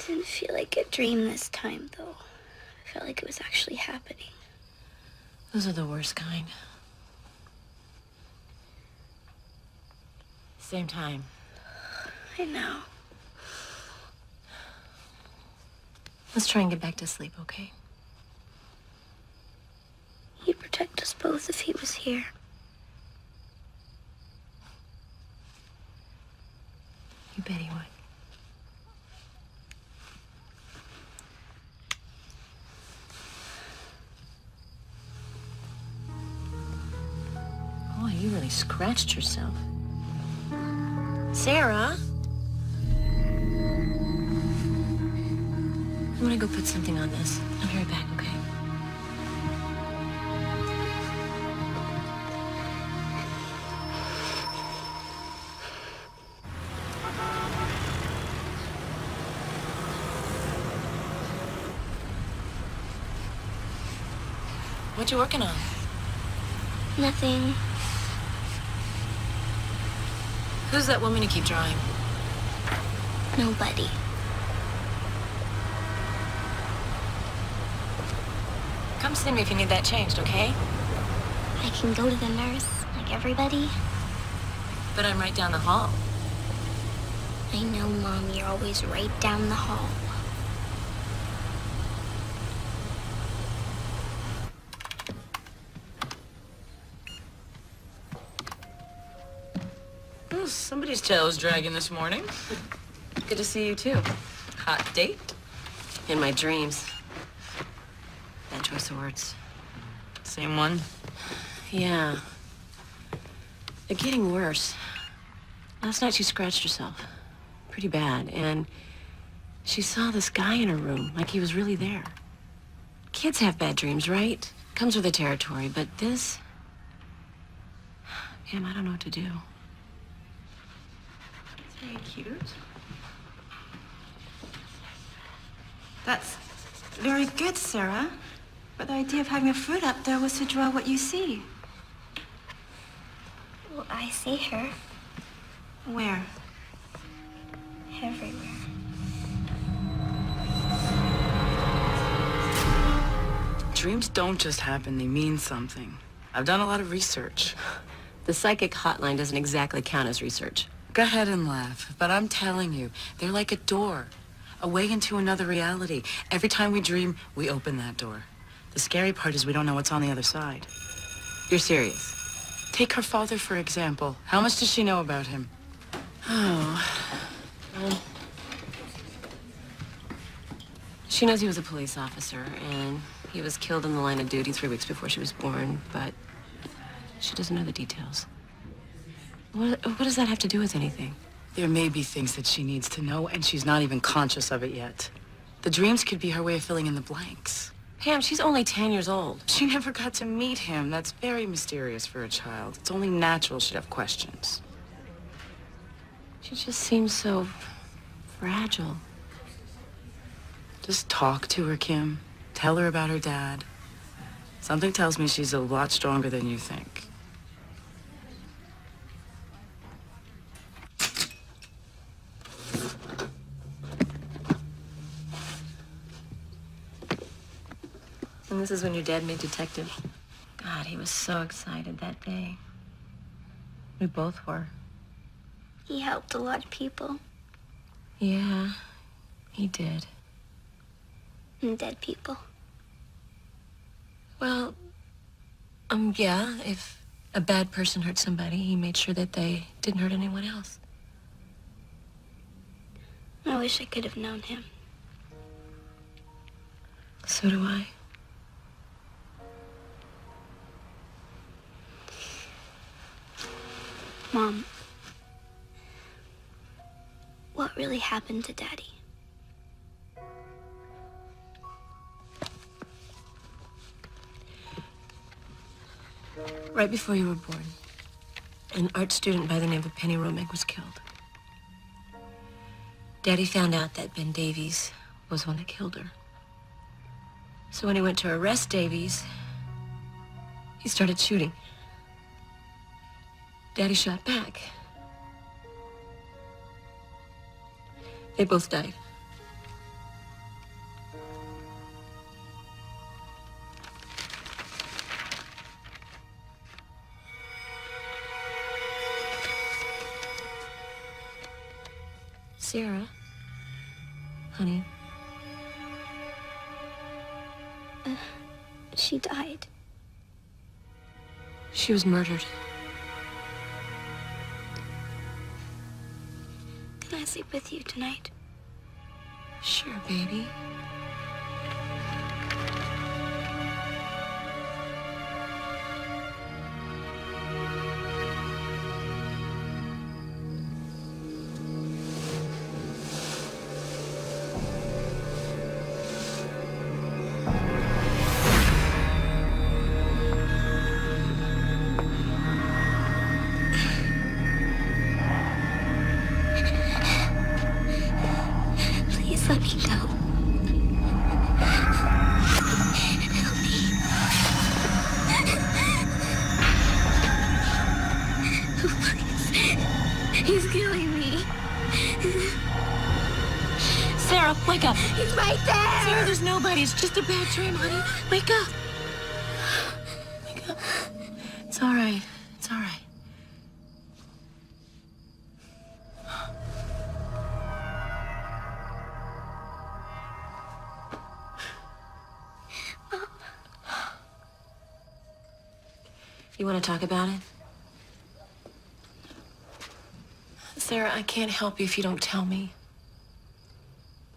Didn't feel like a dream this time, though. I felt like it was actually happening. Those are the worst kind. Same time. I know. Let's try and get back to sleep, okay? He'd protect us both if he was here. You bet he would. Boy, you really scratched yourself. Sarah? I'm gonna go put something on this. I'll be right back, okay? What you working on? Nothing. Who's that woman you keep drawing? Nobody. Come see me if you need that changed, okay? I can go to the nurse, like everybody. But I'm right down the hall. I know, Mom, you're always right down the hall. Oh, somebody's tail is dragging this morning. Good to see you, too. Hot date? In my dreams. Bad choice of words. Same one? Yeah. They're getting worse. Last night she scratched herself. Pretty bad. And she saw this guy in her room, like he was really there. Kids have bad dreams, right? Comes with the territory, but this... Pam, I don't know what to do. It's very cute. That's very good, Sarah. But the idea of having a fruit up there was to draw what you see. Well, I see her Where? everywhere. Dreams don't just happen, they mean something. I've done a lot of research. The psychic hotline doesn't exactly count as research. Go ahead and laugh, but I'm telling you, they're like a door, a way into another reality. Every time we dream, we open that door. The scary part is we don't know what's on the other side. You're serious? Take her father, for example. How much does she know about him? Oh. Well, she knows he was a police officer, and he was killed in the line of duty 3 weeks before she was born, but she doesn't know the details. What does that have to do with anything? There may be things that she needs to know, and she's not even conscious of it yet. The dreams could be her way of filling in the blanks. Pam, she's only 10 years old. She never got to meet him. That's very mysterious for a child. It's only natural she'd have questions. She just seems so fragile. Just talk to her, Kim. Tell her about her dad. Something tells me she's a lot stronger than you think. And this is when your dad made detective. God, he was so excited that day. We both were. He helped a lot of people. Yeah, he did. And dead people. Well, yeah, if a bad person hurt somebody, he made sure that they didn't hurt anyone else. I wish I could have known him. So do I. Mom, what really happened to Daddy? Right before you were born, an art student by the name of Penny Romig was killed. Daddy found out that Ben Davies was the one that killed her. So when he went to arrest Davies, he started shooting. Daddy shot back. They both died. Sarah? Honey? She died. She was murdered. Can I sleep with you tonight? Sure, baby. Please let me go. Help me. Please. He's killing me. Sarah, wake up. He's right there. Sarah, there's nobody. It's just a bad dream, honey. Wake up. Wake up. It's all right. It's all right. You want to talk about it? Sarah, I can't help you if you don't tell me.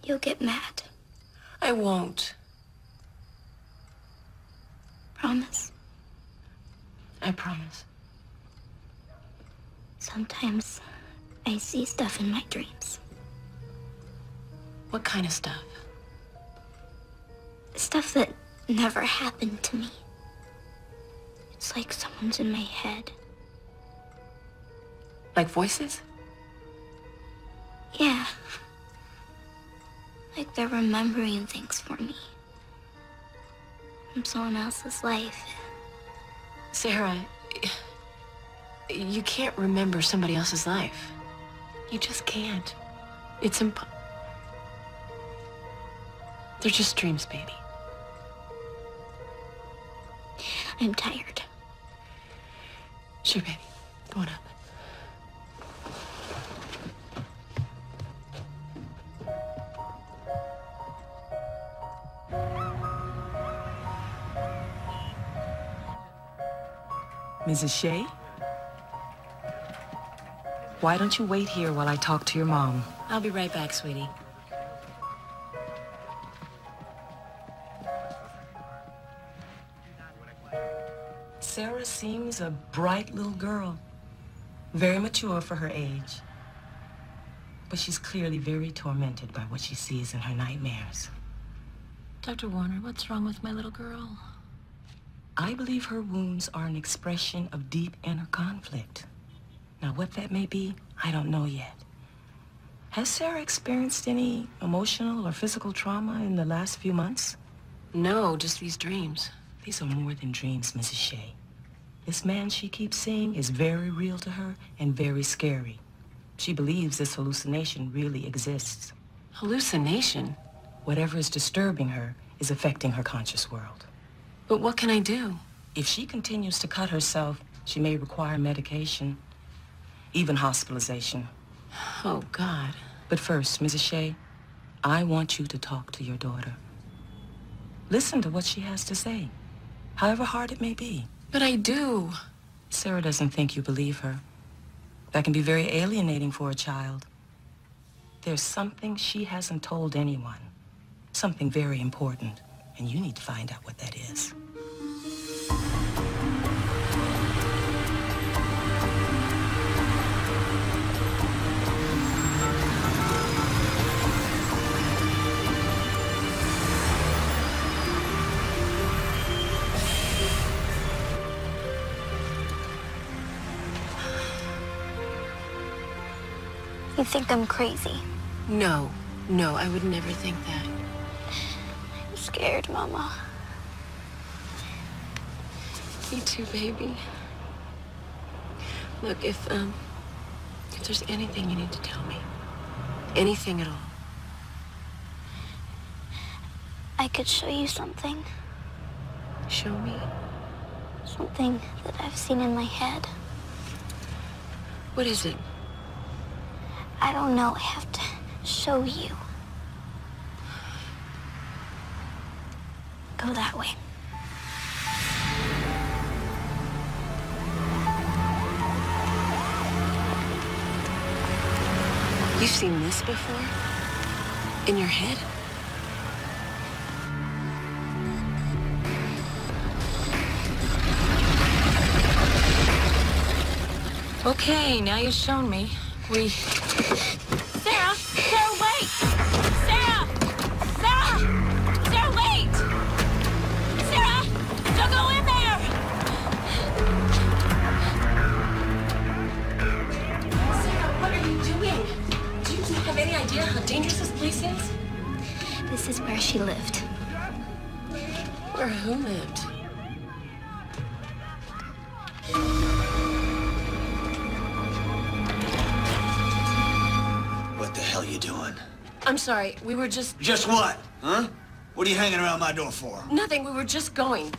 You'll get mad. I won't. Promise? I promise. Sometimes I see stuff in my dreams. What kind of stuff? Stuff that never happened to me. It's like someone's in my head. Like voices? Yeah. Like they're remembering things for me. From someone else's life. Sarah, you can't remember somebody else's life. You just can't. It's they're just dreams, baby. I'm tired. Sure, baby. Go on up. Mrs. Shea? Why don't you wait here while I talk to your mom? I'll be right back, sweetie. Sarah seems a bright little girl. Very mature for her age. But she's clearly very tormented by what she sees in her nightmares. Dr. Warner, what's wrong with my little girl? I believe her wounds are an expression of deep inner conflict. Now, what that may be, I don't know yet. Has Sarah experienced any emotional or physical trauma in the last few months? No, just these dreams. These are more than dreams, Mrs. Shea. This man she keeps seeing is very real to her and very scary. She believes this hallucination really exists. Hallucination? Whatever is disturbing her is affecting her conscious world. But what can I do? If she continues to cut herself, she may require medication, even hospitalization. Oh, God. But first, Mrs. Shea, I want you to talk to your daughter. Listen to what she has to say, however hard it may be. But I do. Sarah doesn't think you believe her. That can be very alienating for a child. There's something she hasn't told anyone. Something very important, and you need to find out what that is. You think I'm crazy. No, I would never think that. I'm scared, Mama. Me too, baby. Look, if there's anything you need to tell me, anything at all. I could show you something. Show me. Something that I've seen in my head. What is it? I don't know. show you. Go that way. You've seen this before? In your head? Okay, now you've shown me. Sarah! Sarah, wait! Sarah! Sarah! Sarah, wait! Sarah! Don't go in there! Sarah, what are you doing? Do you have any idea how dangerous this place is? This is where she lived. Where who lived? What the hell you doing? I'm sorry, we were just... Just what? Huh? What are you hanging around my door for? Nothing, we were just going.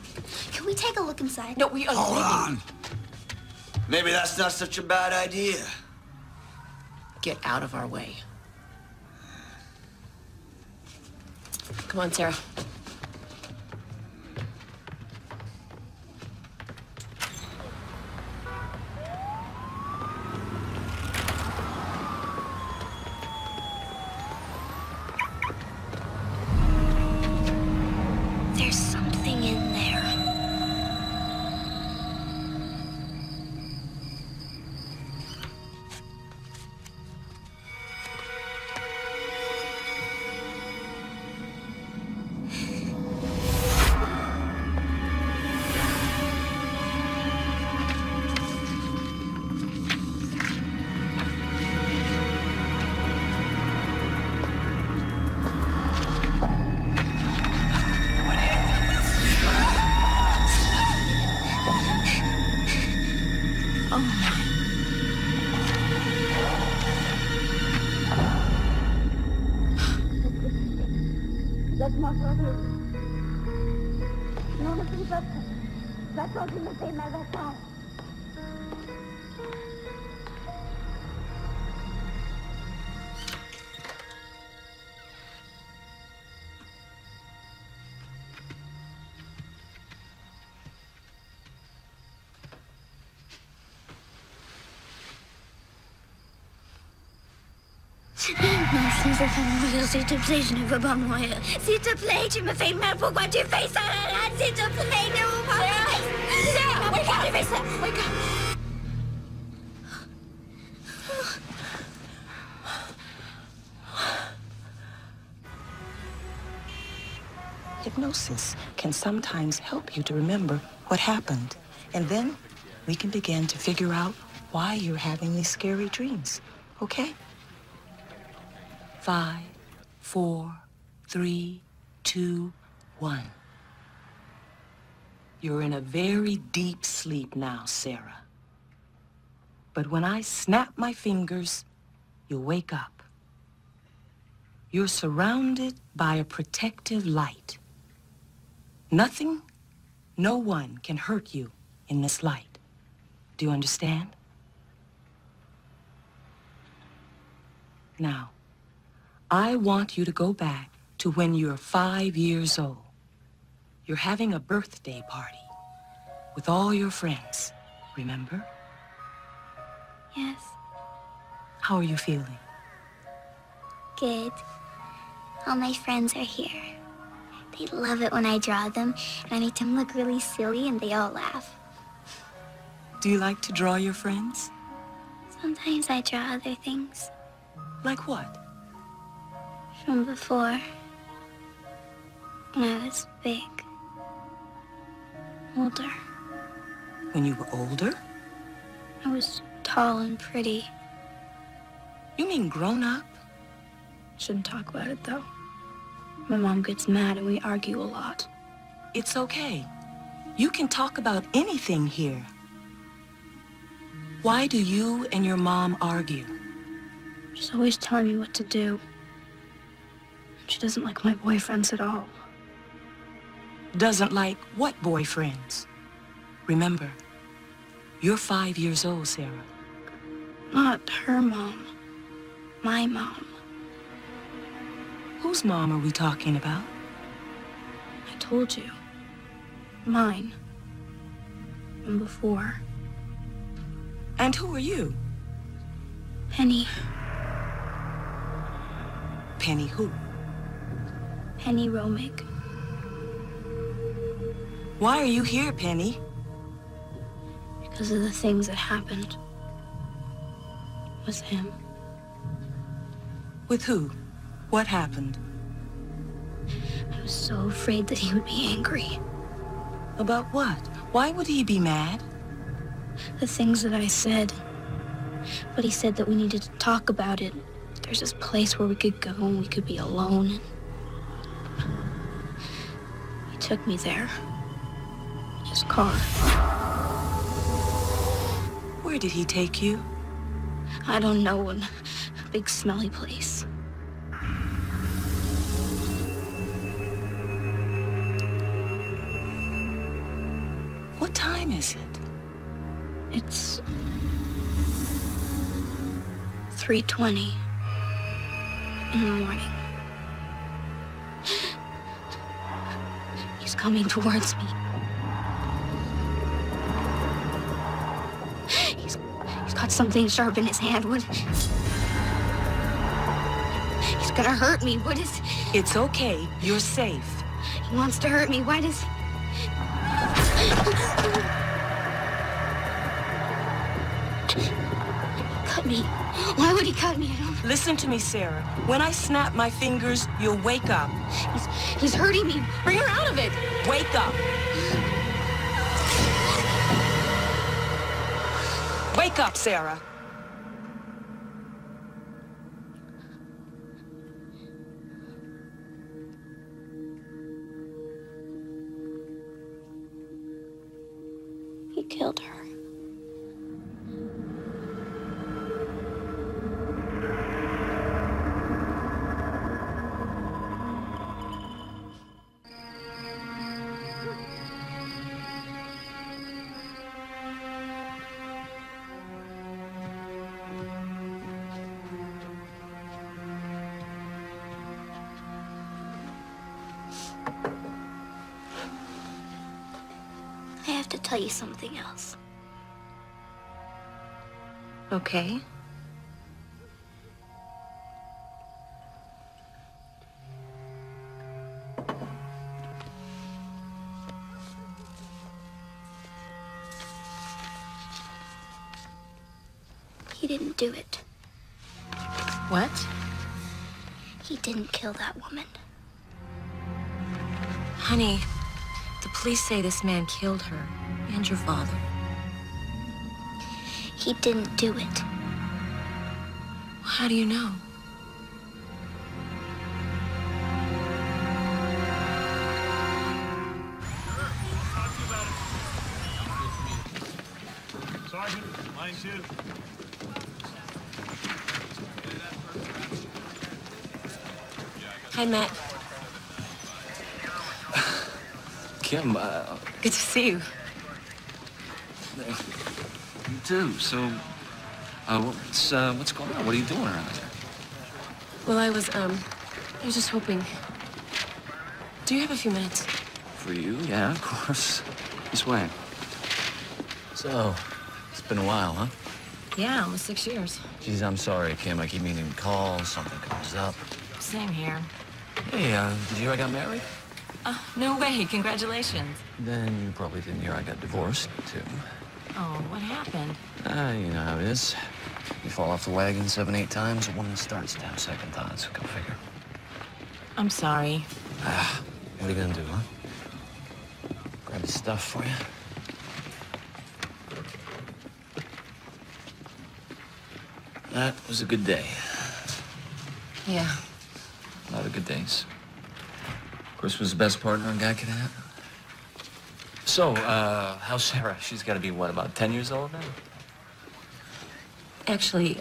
Can we take a look inside? No, we are Hold leaving. on. Maybe that's not such a bad idea. Get out of our way. Come on, Sarah. There's something in there. Laisse-moi sortir. Non, ne fais pas ça. Va-t'en, tu me fais mal, va-t'en. Non, je ne veux pas mourir, s'il te plaît, je ne veux pas mourir. S'il te plaît, tu me fais mal, pourquoi tu fais ça, Lala? S'il te plaît, ne veux pas mourir. Sarah, wake up, tu fais ça, wake up. Hypnosis can sometimes help you to remember what happened. And then we can begin to figure out why you're having these scary dreams, okay? 5, 4, 3, 2, 1. You're in a very deep sleep now, Sarah. But when I snap my fingers, you'll wake up. You're surrounded by a protective light. Nothing, no one can hurt you in this light. Do you understand? Now, I want you to go back to when you're 5 years old. You're having a birthday party with all your friends, remember? Yes, How are you feeling? good. All my friends are here. They love it when I draw them, and I make them look really silly, and they all laugh. Do you like to draw your friends? Sometimes I draw other things Like what? from before, when I was big, older. When you were older? I was tall and pretty. You mean grown up? Shouldn't talk about it, though. My mom gets mad and we argue a lot. It's okay. You can talk about anything here. Why do you and your mom argue? She's always telling me what to do. She doesn't like my boyfriends at all. Doesn't like what boyfriends? Remember, you're 5 years old, Sarah. Not her mom. My mom. Whose mom are we talking about? I told you. Mine. From before. And who are you? Penny. Penny who? Penny Romick. Why are you here, Penny? Because of the things that happened. With him. With who? What happened? I was so afraid that he would be angry. About what? Why would he be mad? The things that I said. But he said that we needed to talk about it. There's this place where we could go and we could be alone. He took me there. In his car. Where did he take you? I don't know, in a big smelly place. What time is it? It's 3:20 in the morning. He's coming towards me. He's got something sharp in his hand. What? He's gonna hurt me. What is? It's okay. You're safe. He wants to hurt me. Why does? Cut me. Why would he cut me? I don't... Listen to me, Sarah. When I snap my fingers, you'll wake up. He's hurting me. Bring her out of it. Wake up. Wake up, Sarah. He killed her. I have to tell you something else. Okay. He didn't do it. What? He didn't kill that woman. Honey, the police say this man killed her and your father. He didn't do it. How do you know? Sergeant, line 2. Hi, Matt. Kim, Good to see you. you too. So, what's going on? What are you doing around here? Well, I was just hoping. Do you have a few minutes? For you? Yeah, of course. This way. So, it's been a while, huh? Yeah, almost 6 years. Geez, I'm sorry, Kim. I keep meaning to call. Something comes up. Same here. Hey, did you hear I got married? No way. Congratulations. Then you probably didn't hear I got divorced, too. Oh, what happened? You know how it is. You fall off the wagon 7, 8 times, a woman starts to have second thoughts. Go figure. I'm sorry. What are you gonna do, huh? Grab the stuff for you? That was a good day. Yeah. A lot of good days. Chris was the best partner a guy could have. So, how's Sarah? She's gotta be, what, about 10 years old now? Actually,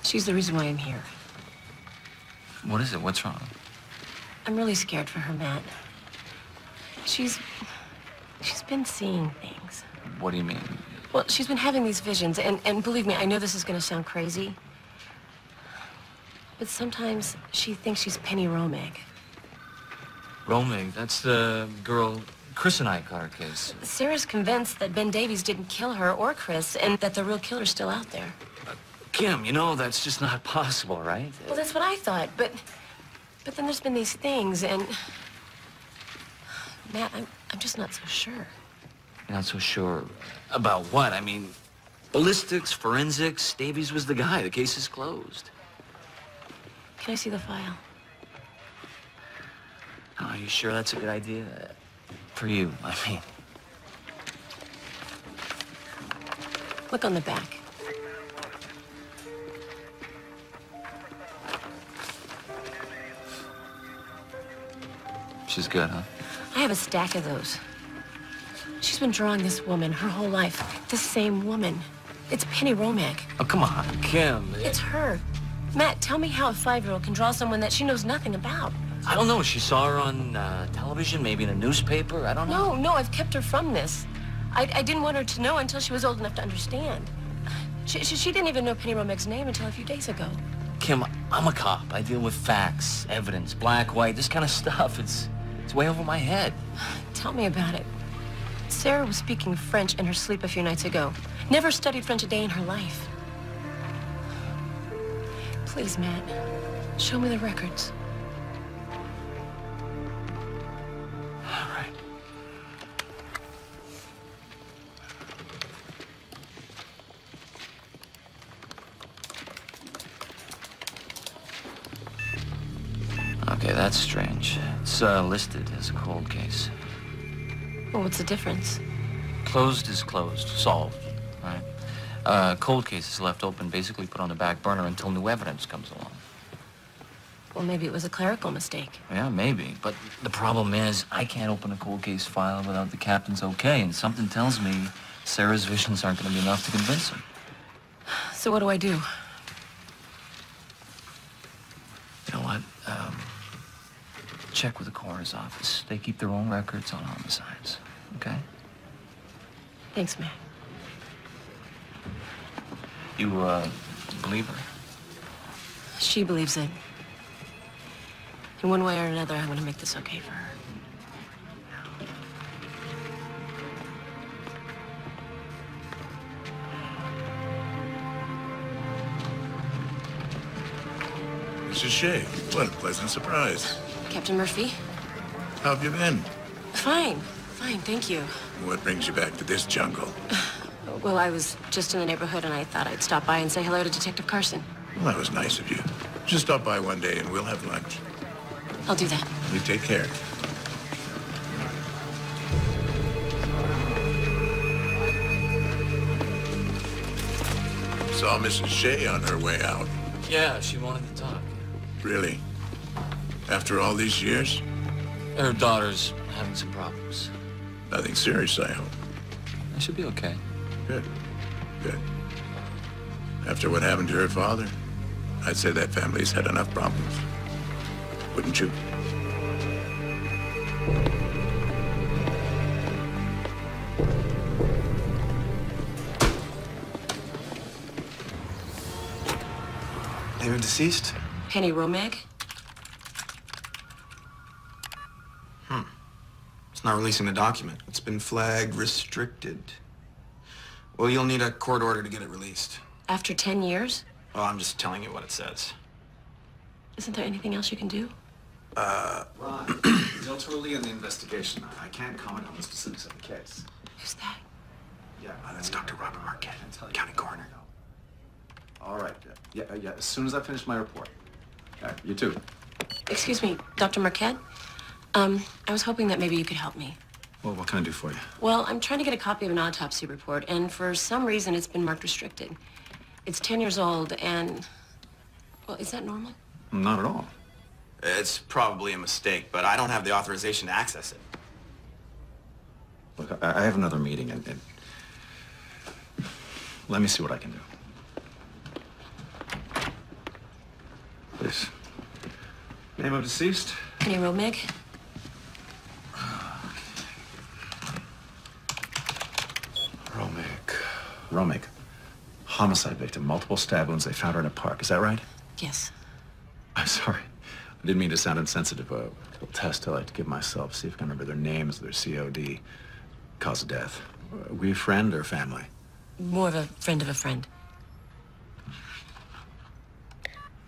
she's the reason why I'm here. What is it? What's wrong? I'm really scared for her, Matt. She's been seeing things. What do you mean? Well, she's been having these visions, and believe me, I know this is gonna sound crazy. But sometimes she thinks she's Penny Romeg. Romeg, that's the girl Chris and I caught her case. Sarah's convinced that Ben Davies didn't kill her or Chris, and that the real killer's still out there. Kim, you know that's just not possible, right? Well, that's what I thought, but then there's been these things, and Matt, I'm just not so sure. You're not so sure about what? I mean, ballistics, forensics, Davies was the guy. The case is closed. Can I see the file? Are you sure that's a good idea? For you, I mean. Look on the back. She's good, huh? I have a stack of those. She's been drawing this woman her whole life. The same woman. It's Penny Romeg. Oh, come on, Kim. It's her. Matt, tell me how a 5-year-old can draw someone that she knows nothing about. I don't know. She saw her on television, maybe in a newspaper. I don't know. No, I've kept her from this. I didn't want her to know until she was old enough to understand. She didn't even know Penny Romeg's name until a few days ago. Kim, I'm a cop. I deal with facts, evidence, black, white, this kind of stuff. It's way over my head. Tell me about it. Sarah was speaking French in her sleep a few nights ago. Never studied French a day in her life. Please, Matt, show me the records. All right. Okay, that's strange. It's listed as a cold case. Well, what's the difference? Closed is closed. Solved. Right? Cold case is left open, basically put on the back burner until new evidence comes along. Well, maybe it was a clerical mistake. Yeah, maybe. But the problem is, I can't open a cold case file without the captain's okay, and something tells me Sarah's visions aren't going to be enough to convince him. So what do I do? You know what? Check with the coroner's office. They keep their own records on homicides, okay? Thanks, Matt. You, believe her? She believes it. In one way or another, I want to make this okay for her. Mrs. Shea, what a pleasant surprise. Captain Murphy? How have you been? Fine, thank you. What brings you back to this jungle? Well, I was just in the neighborhood and I thought I'd stop by and say hello to Detective Carson. Well, that was nice of you. Just stop by one day and we'll have lunch. I'll do that. You take care. Saw Mrs. Shea on her way out. Yeah, she wanted to talk. Really? After all these years? Her daughter's having some problems. Nothing serious, I hope. I should be okay. Good. Good. After what happened to her father, I'd say that family's had enough problems. Wouldn't you? Name of deceased? Penny Romeg? It's not releasing the document. It's been flagged restricted. Well, you'll need a court order to get it released. After 10 years? Well, I'm just telling you what it says. Isn't there anything else you can do? Ron, Del Torley on the investigation. I can't comment on the specifics of the case. Who's that? Yeah, That's Dr. Robert Marquette, county coroner. All right. Yeah. As soon as I finish my report. All right, you too. Excuse me, Dr. Marquette? I was hoping that maybe you could help me. Well, what can I do for you? Well, I'm trying to get a copy of an autopsy report, and for some reason it's been marked restricted. It's 10 years old, and... Well, is that normal? Not at all. It's probably a mistake, but I don't have the authorization to access it. Look, I have another meeting, and let me see what I can do. Please. Name of deceased? Penny Romeg? Romeg. Homicide victim, multiple stab wounds. They found her in a park. Is that right? Yes. I'm sorry. I didn't mean to sound insensitive. A little test I like to give myself, see if I can remember their names, their COD, cause of death. Were you a friend or family? More of a friend of a friend.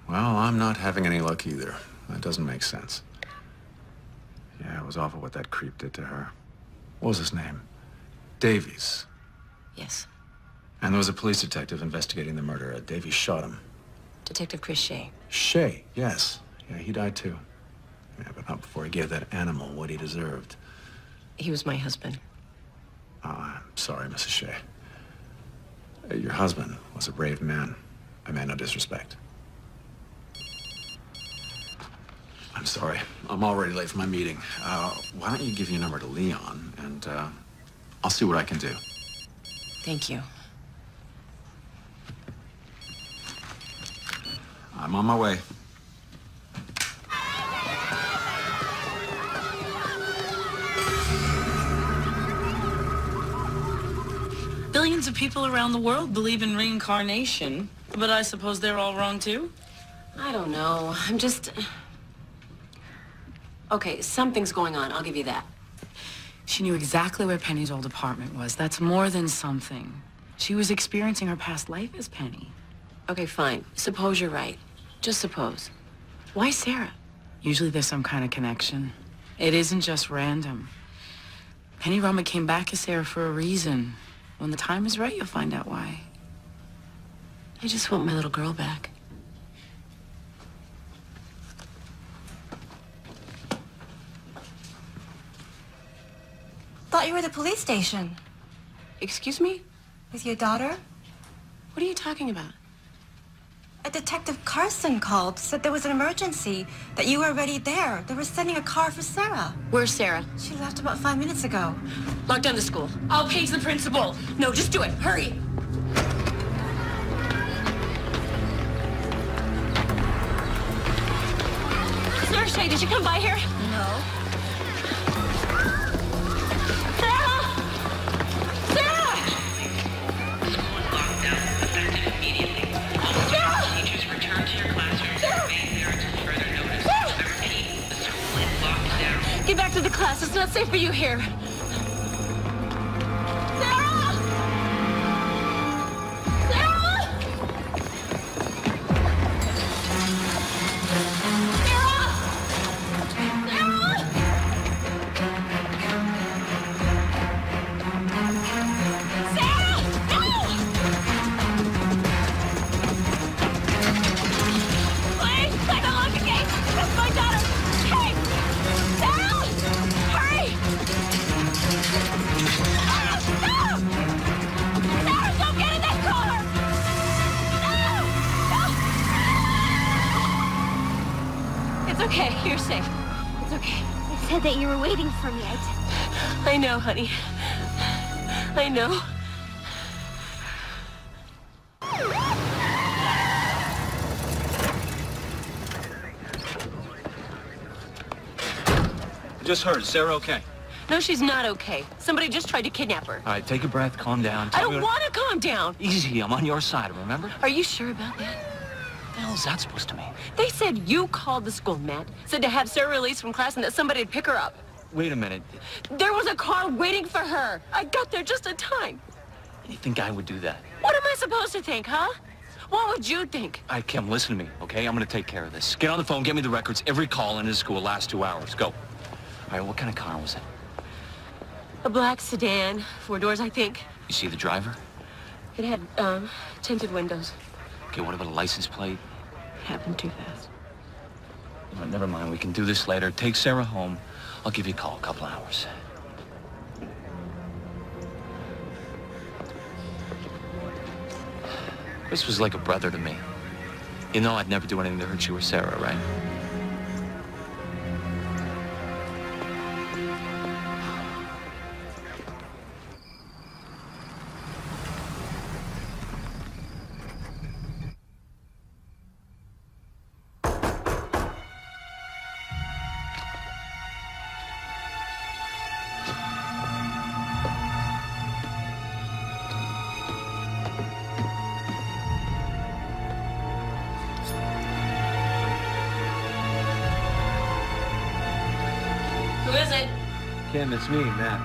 Well, I'm not having any luck either. That doesn't make sense. Yeah, it was awful what that creep did to her. What was his name? Davies. Yes. And there was a police detective investigating the murder. Davies shot him. Detective Chris Shea. Shea, yes. Yeah, he died too. Yeah, but not before he gave that animal what he deserved. He was my husband. Oh, I'm sorry, Mrs. Shea. Your husband was a brave man. I meant no disrespect. I'm sorry. I'm already late for my meeting. Why don't you give your number to Leon, and I'll see what I can do. Thank you. I'm on my way. Billions of people around the world believe in reincarnation, but I suppose they're all wrong too? I don't know. I'm just... Okay, something's going on. I'll give you that. She knew exactly where Penny's old apartment was. That's more than something. She was experiencing her past life as Penny. Okay, fine. Suppose you're right. Just suppose. Why Sarah? Usually there's some kind of connection. It isn't just random. Penny Rama came back as Sarah for a reason. When the time is right, you'll find out why. I just want my little girl back. Thought you were at the police station. Excuse me? With your daughter? What are you talking about? A Detective Carson called, said there was an emergency, that you were already there. They were sending a car for Sarah. Where's Sarah? She left about 5 minutes ago. Lock down the school. I'll page the principal. No, just do it. Hurry. Sarah Shea, did you come by here? No. Get back to the class. It's not safe for you here. Sarah! Sarah! Okay, you're safe. It's okay. I said that you were waiting for me. I know, honey. I know. I just heard. Is Sarah okay? No, she's not okay. Somebody just tried to kidnap her. All right, take a breath, calm down. I don't want to calm down. Easy, I'm on your side, remember? Are you sure about that? What the hell is that supposed to mean? They said you called the school, Matt. Said to have Sarah released from class and that somebody'd pick her up. Wait a minute. There was a car waiting for her. I got there just in time. You think I would do that? What am I supposed to think, huh? What would you think? All right, Kim, listen to me, okay? I'm gonna take care of this. Get on the phone, get me the records, every call in his school last 2 hours. Go. All right, what kind of car was it? A black sedan, 4 doors, I think. You see the driver? It had, tinted windows. Okay, what about a license plate? Happened too fast. All right, never mind, we can do this later. Take Sarah home. I'll give you a call, a couple hours. Chris was like a brother to me. You know I'd never do anything to hurt you or Sarah, right? Who is it? Kim, it's me, Matt.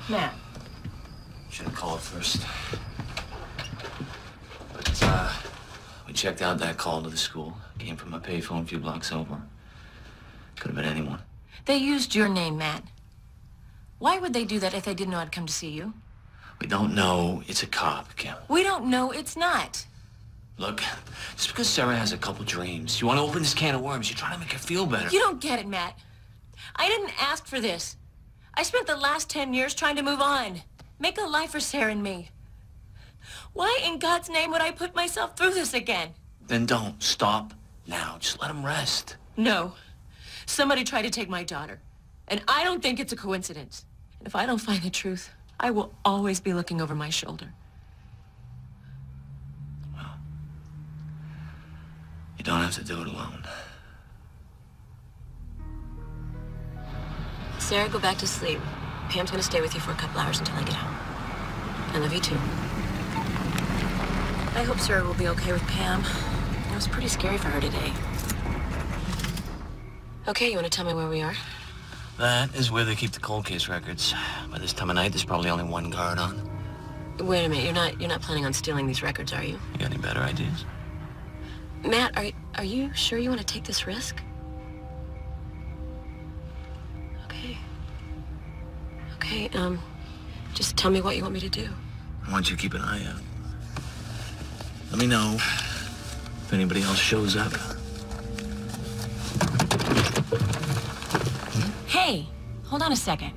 Matt. Should have called first. But, we checked out that call to the school. Came from a payphone a few blocks over. Could have been anyone. They used your name, Matt. Why would they do that if they didn't know I'd come to see you? We don't know it's a cop, Kim. We don't know it's not. Look, just because Sarah has a couple dreams, you want to open this can of worms, you're trying to make her feel better. You don't get it, Matt. I didn't ask for this. I spent the last 10 years trying to move on. Make a life for Sarah and me. Why in God's name would I put myself through this again? Then don't. Stop now. Just let him rest. No. Somebody tried to take my daughter. And I don't think it's a coincidence. And if I don't find the truth, I will always be looking over my shoulder. Well, you don't have to do it alone. Sarah, go back to sleep. Pam's gonna stay with you for a couple hours until I get home. I love you too. I hope Sarah will be okay with Pam. It was pretty scary for her today. Okay, you want to tell me where we are? That is where they keep the cold case records. By this time of night, there's probably only one guard on. Wait a minute, you're not planning on stealing these records, are you? You got any better ideas? Matt, are you sure you want to take this risk? Okay, just tell me what you want me to do. I want you to keep an eye out. Let me know if anybody else shows up. Hey, hold on a second.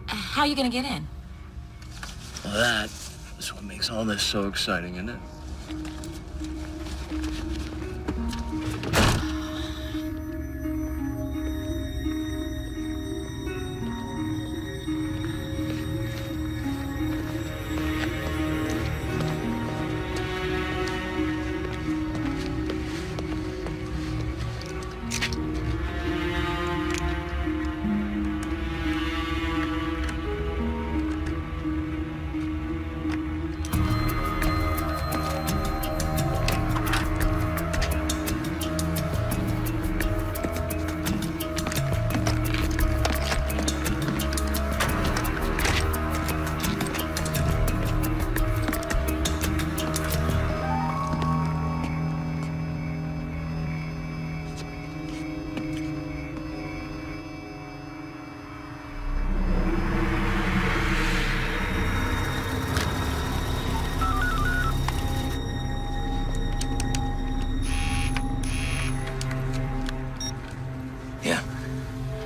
How are you gonna get in? Well, that is what makes all this so exciting, isn't it?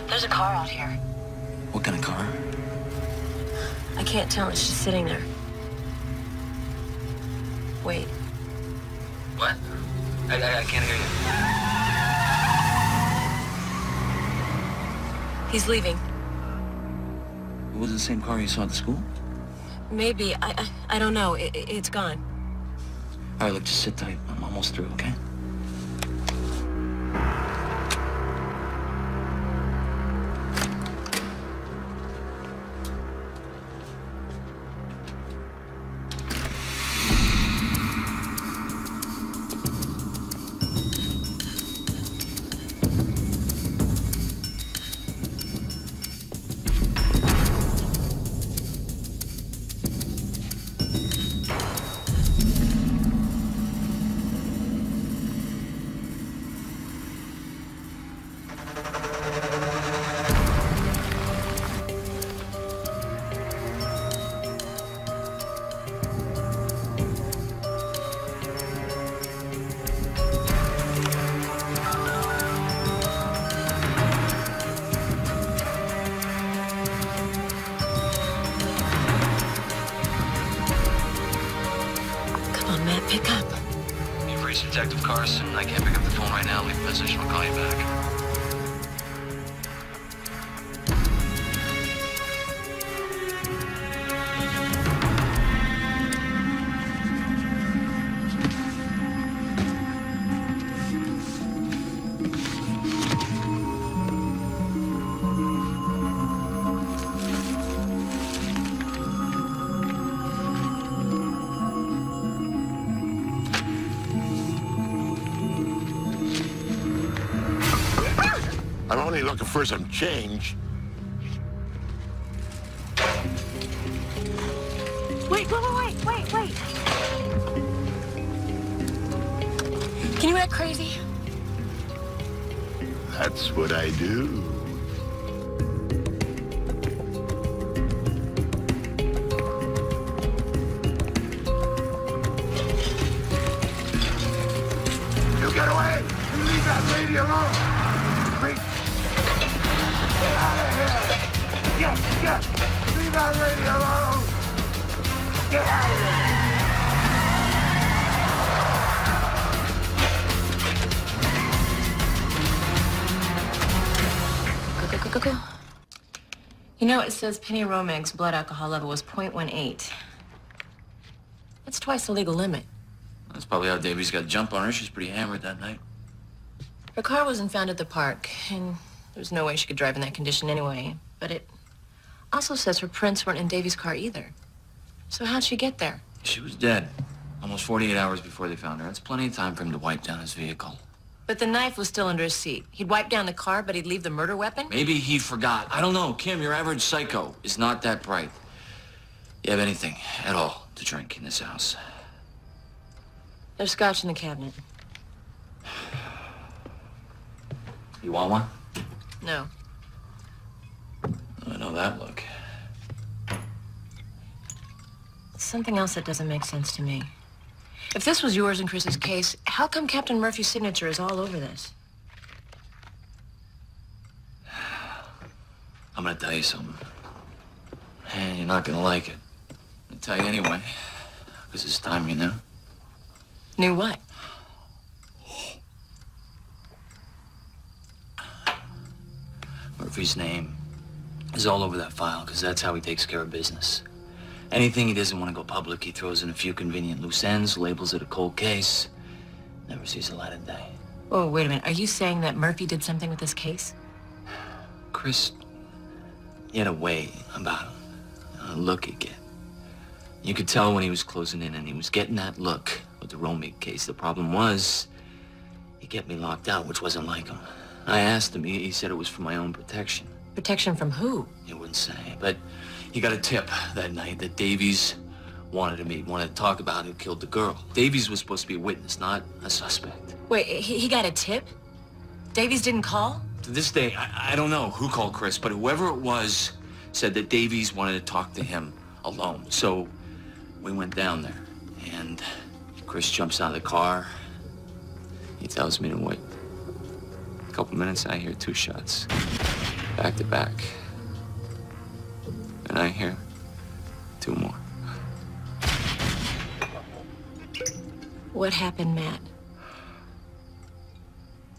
There's a car out here. What kind of car? I can't tell. It's just sitting there. Wait. What? I can't hear you. He's leaving. Was it the same car you saw at the school? Maybe. I don't know. It's gone. All right, look, just sit tight. I'm almost through, okay? Pick up. You've reached Detective Carson. I can't pick up the phone right now. Leave a message and I'll call you back. I'm only looking for some change. Wait. Can you act crazy? That's what I do. You get away! You leave that lady alone! Freak! Get out of here! Get! Leave that lady alone! Get out of here! Go. You know, it says Penny Romeg's blood alcohol level was 0.18. That's twice the legal limit. That's probably how Davies got a jump on her. She's pretty hammered that night. Her car wasn't found at the park, and there's no way she could drive in that condition anyway. But it also says her prints weren't in Davies' car either. So how'd she get there? She was dead. Almost 48 hours before they found her. That's plenty of time for him to wipe down his vehicle. But the knife was still under his seat. He'd wipe down the car, but he'd leave the murder weapon? Maybe he forgot. I don't know. Kim, your average psycho is not that bright. You have anything at all to drink in this house? There's scotch in the cabinet. You want one? No. I know that look. Something else that doesn't make sense to me. If this was yours and Chris's case, how come Captain Murphy's signature is all over this? I'm gonna tell you something. And you're not gonna like it. I'll tell you anyway. Because it's time you knew. Knew what? Murphy's name is all over that file, because that's how he takes care of business. Anything he doesn't want to go public, he throws in a few convenient loose ends, labels it a cold case, never sees the light of day. Oh, wait a minute. Are you saying that Murphy did something with this case? Chris, he had a way about him, a look he'd get. You could tell when he was closing in, and he was getting that look with the Romig case. The problem was, he kept me locked out, which wasn't like him. I asked him, he said it was for my own protection. Protection from who? He wouldn't say, but he got a tip that night that Davies wanted to meet, wanted to talk about who killed the girl. Davies was supposed to be a witness, not a suspect. Wait, he got a tip? Davies didn't call? To this day, I don't know who called Chris, but whoever it was said that Davies wanted to talk to him alone. So we went down there, and Chris jumps out of the car. He tells me to wait. A couple minutes, I hear 2 shots, back to back. And I hear 2 more. What happened, Matt?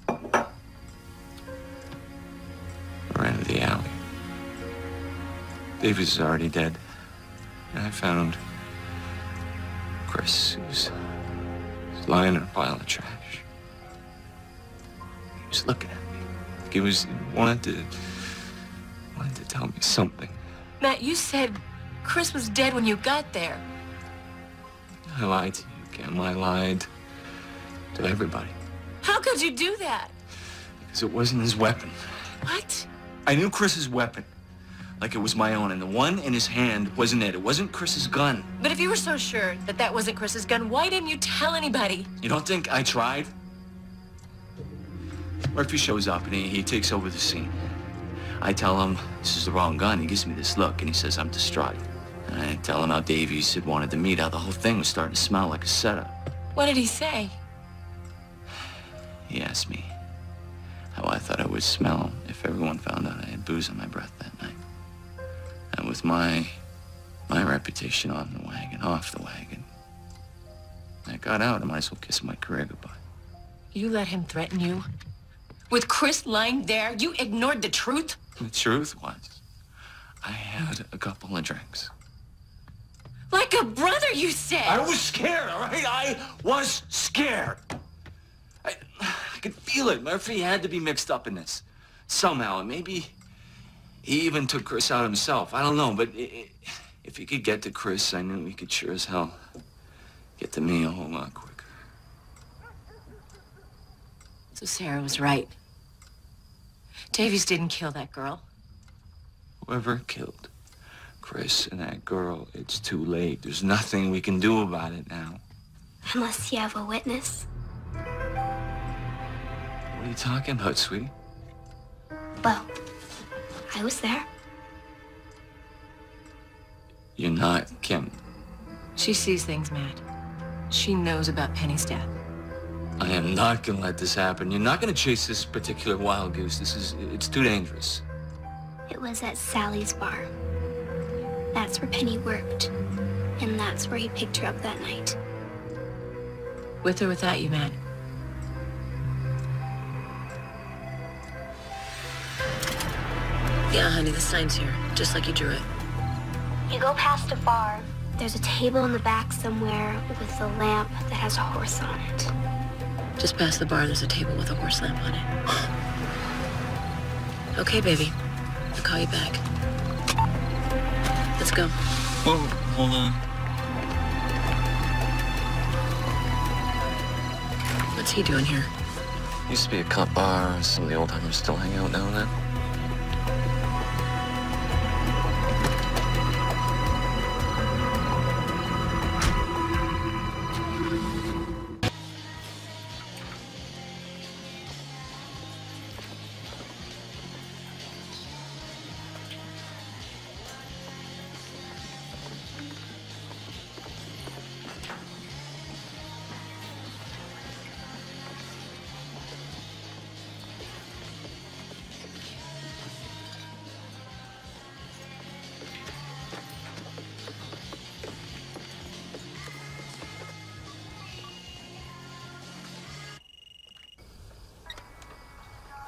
I ran to the alley. Davies is already dead. And I found Chris, who was lying in a pile of trash. He was looking at me. He wanted to tell me something. Matt, you said Chris was dead when you got there. I lied to you, Kim. I lied to everybody. How could you do that? Because it wasn't his weapon. What? I knew Chris's weapon, like it was my own, and the one in his hand wasn't it. It wasn't Chris's gun. But if you were so sure that that wasn't Chris's gun, why didn't you tell anybody? You don't think I tried? Murphy shows up, and he takes over the scene. I tell him this is the wrong gun. He gives me this look, and he says I'm distraught. And I tell him how Davies had wanted to meet, how the whole thing was starting to smell like a setup. What did he say? He asked me how I thought I would smell if everyone found out I had booze on my breath that night. And with my reputation on the wagon, off the wagon, I got out. I might as well kiss my career goodbye. You let him threaten you? With Chris lying there, you ignored the truth? The truth was, I had a couple of drinks. Like a brother, you said. I was scared, all right? I was scared. I could feel it. Murphy had to be mixed up in this somehow. And maybe he even took Chris out himself. I don't know, but if he could get to Chris, I knew he could sure as hell get to me a whole lot quicker. So Sarah was right. Davies didn't kill that girl. Whoever killed Chris and that girl, it's too late. There's nothing we can do about it now. Unless you have a witness. What are you talking about, sweetie? Well, I was there. You're not Kim. She sees things, Matt. She knows about Penny's death. I am not gonna let this happen. You're not gonna chase this particular wild goose. It's too dangerous. It was at Sally's bar. That's where Penny worked. And that's where he picked her up that night. With or without you, Matt? Yeah, honey, the sign's here, just like you drew it. You go past a bar. There's a table in the back somewhere with a lamp that has a horse on it. Just past the bar, there's a table with a horse lamp on it. Okay, baby. I'll call you back. Let's go. Whoa, hold on. What's he doing here? Used to be a cop bar. Some of the old-timers still hang out now and then.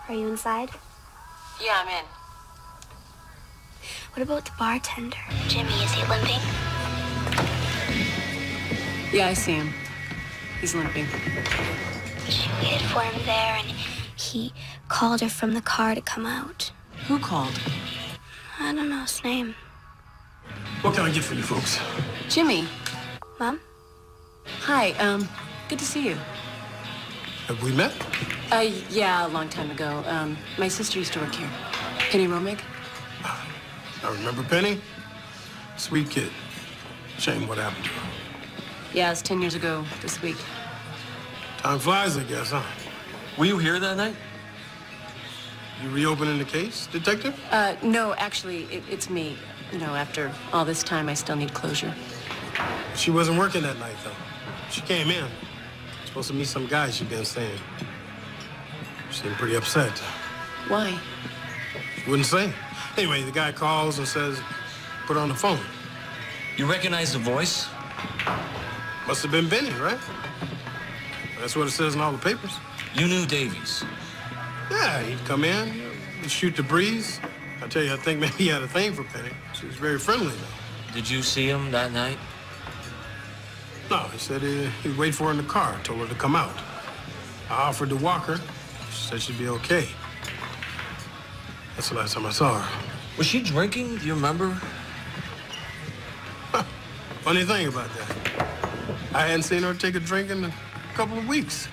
Are you inside? Yeah, I'm in. What about the bartender? Jimmy, is he limping? Yeah, I see him. He's limping. She waited for him there, and he called her from the car to come out. Who called? I don't know his name. What can I get for you folks? Jimmy. Mom? Hi, good to see you. Have we met? Yeah, a long time ago. My sister used to work here. Penny Romig? I remember Penny. Sweet kid. Shame what happened to her. Yeah, it's 10 years ago this week. Time flies, I guess, huh? Were you here that night? You reopening the case, detective? No, actually, it's me. You know, after all this time, I still need closure. She wasn't working that night, though. She came in. Supposed to meet some guy she'd been seeing. She seemed pretty upset. Why? She wouldn't say. Anyway, the guy calls and says, put her on the phone. You recognize the voice? Must have been Benny, right? That's what it says in all the papers. You knew Davies? Yeah, he'd come in, he'd shoot the breeze. I tell you, I think maybe he had a thing for Penny. She was very friendly, though. Did you see him that night? No, he said he'd wait for her in the car, told her to come out. I offered to walk her. She said she'd be okay. That's the last time I saw her. Was she drinking? Do you remember? Funny thing about that. I hadn't seen her take a drink in a couple of weeks.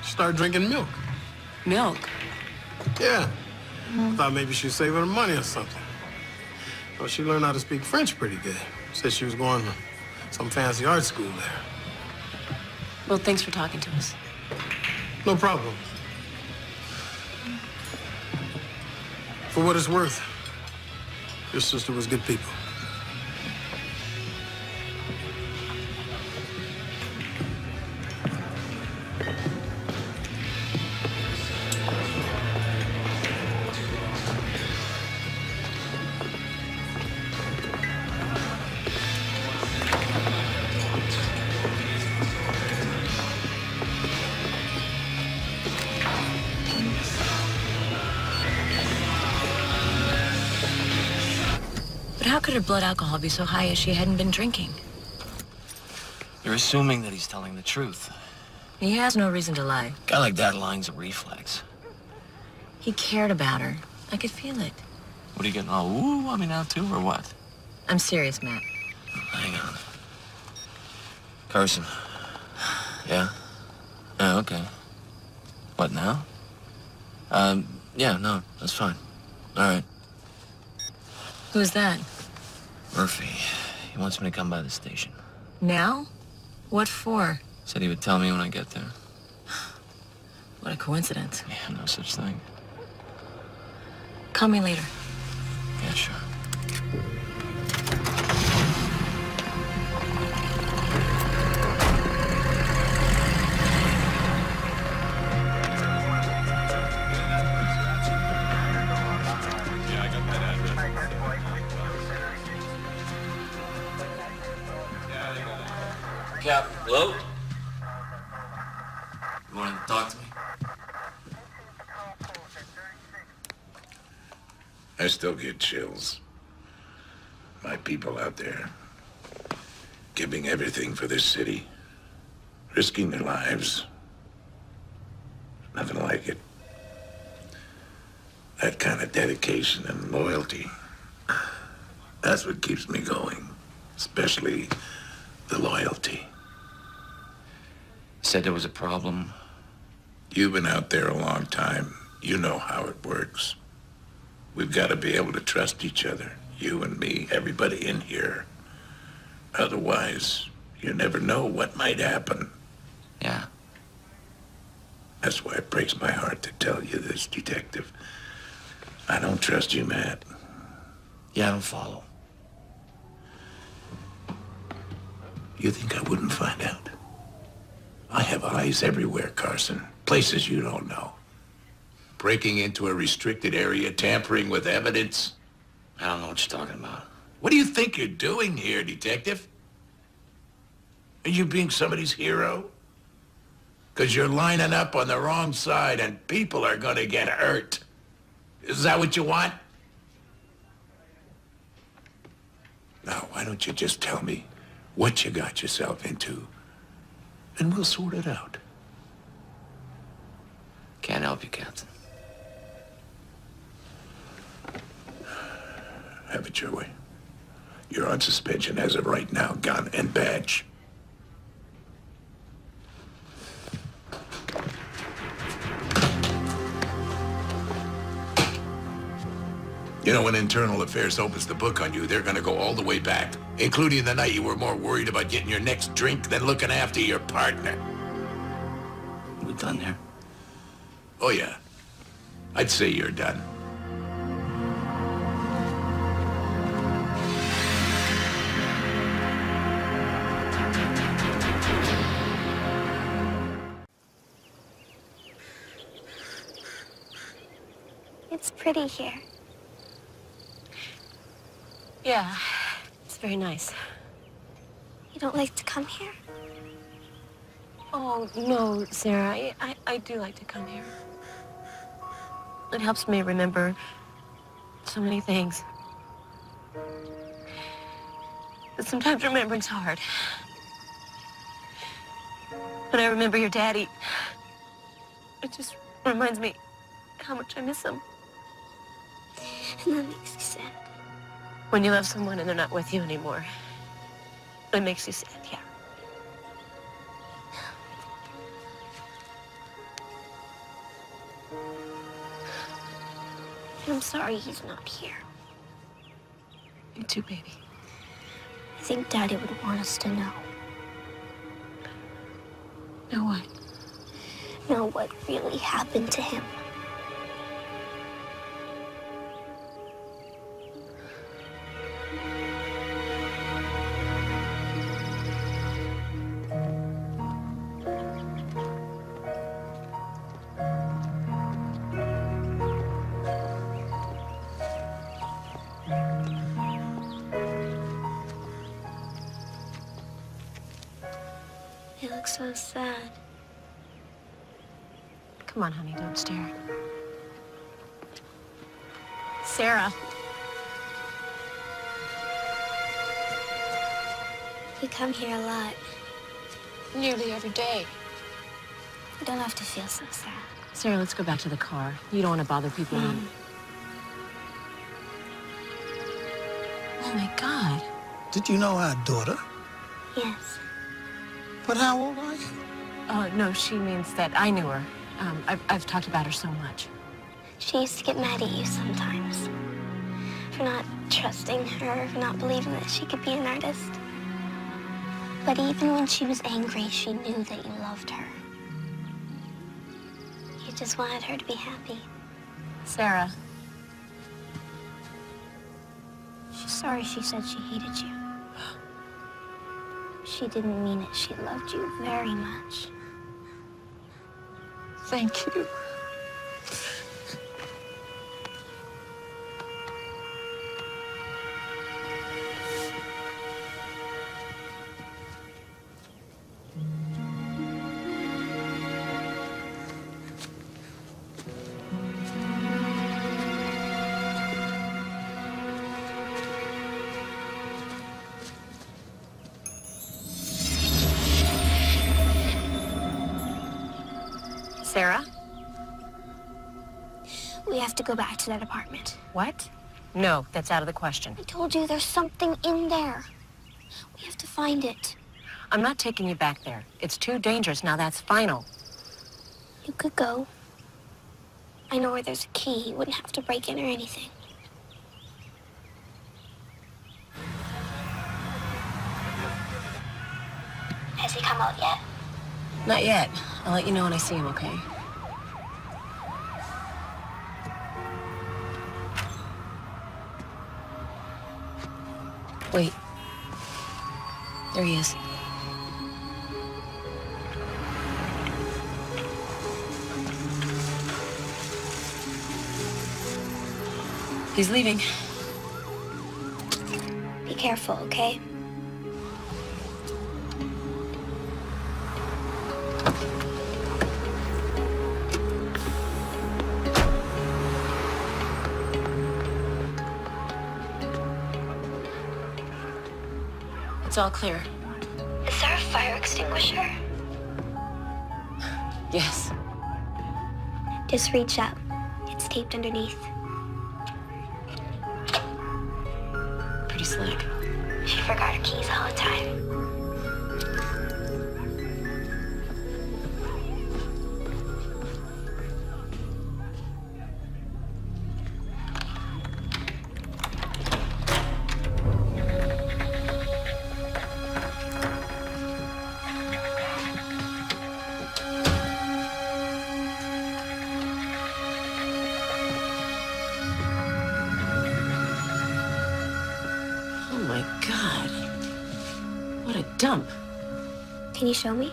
She started drinking milk. Milk? Yeah. I thought maybe she'd save her money or something. Well, she learned how to speak French pretty good. Said she was going to some fancy art school there. Well, thanks for talking to us. No problem. For what it's worth, your sister was good people. How could her blood alcohol be so high if she hadn't been drinking? You're assuming that he's telling the truth. He has no reason to lie. A guy like that lying's a reflex. He cared about her. I could feel it. What are you getting all ooh on me now, too, or what? I'm serious, Matt. Hang on. Carson. Yeah? Yeah, okay. What now? Yeah, no, that's fine. All right. Who's that? Murphy. He wants me to come by the station. Now? What for? Said he would tell me when I get there. What a coincidence. Yeah, no such thing. Call me later. Yeah, sure. Cap, hello? You wanted to talk to me? I still get chills. My people out there, giving everything for this city, risking their lives. Nothing like it. That kind of dedication and loyalty, that's what keeps me going. Especially the loyalty. Said there was a problem. You've been out there a long time. You know how it works. We've got to be able to trust each other. You and me, everybody in here. Otherwise, you never know what might happen. Yeah. That's why it breaks my heart to tell you this, Detective. I don't trust you, Matt. Yeah, I don't follow. You think I wouldn't find out? I have eyes everywhere, Carson. Places you don't know. Breaking into a restricted area, tampering with evidence. I don't know what you're talking about. What do you think you're doing here, Detective? Are you being somebody's hero? Because you're lining up on the wrong side and people are gonna get hurt. Is that what you want? Now, why don't you just tell me what you got yourself into, and we'll sort it out. Can't help you, Captain. Have it your way. You're on suspension as of right now, gun and badge. You know, when Internal Affairs opens the book on you, they're gonna go all the way back, including the night you were more worried about getting your next drink than looking after your partner. We done there? Oh, yeah. I'd say you're done. It's pretty here. Yeah, it's very nice. You don't like to come here? Oh, no, Sarah, I do like to come here. It helps me remember so many things. But sometimes remembering's hard. When I remember your daddy, it just reminds me how much I miss him. And that makes you sad. When you love someone and they're not with you anymore, it makes you sad, yeah. I'm sorry he's not here. Me too, baby. I think Daddy would want us to know. Know what? Know what really happened to him. You look so sad. Come on, honey, don't stare. Sarah. We come here a lot. Nearly every day. You don't have to feel so sad. Sarah, let's go back to the car. You don't want to bother people. Oh, my God. Did you know our daughter? Yes. But how old are you? No, she means that I knew her. I've talked about her so much. She used to get mad at you sometimes for not trusting her, for not believing that she could be an artist. But even when she was angry, she knew that you loved her. You just wanted her to be happy. Sarah. She's sorry she said she hated you. She didn't mean it. She loved you very much. Thank you. Sarah? We have to go back to that apartment. What? No, that's out of the question. I told you there's something in there. We have to find it. I'm not taking you back there. It's too dangerous. Now that's final. You could go. I know where there's a key. You wouldn't have to break in or anything. Has he come out yet? Not yet. I'll let you know when I see him, okay? Wait. There he is. He's leaving. Be careful, okay? It's all clear. Is there a fire extinguisher? Yes. Just reach up. It's taped underneath. Pretty slick. She forgot her keys all the time. Dump. Can you show me?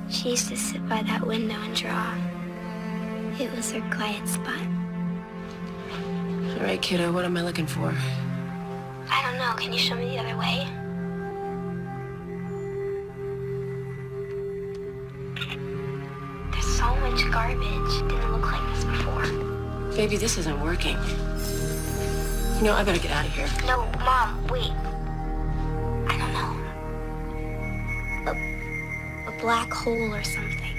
She used to sit by that window and draw. It was her quiet spot. All right, kiddo, what am I looking for? I don't know. Can you show me the other way? So much garbage. Didn't look like this before. Baby, this isn't working. You know, I better get out of here. No, Mom, wait. I don't know. A black hole or something.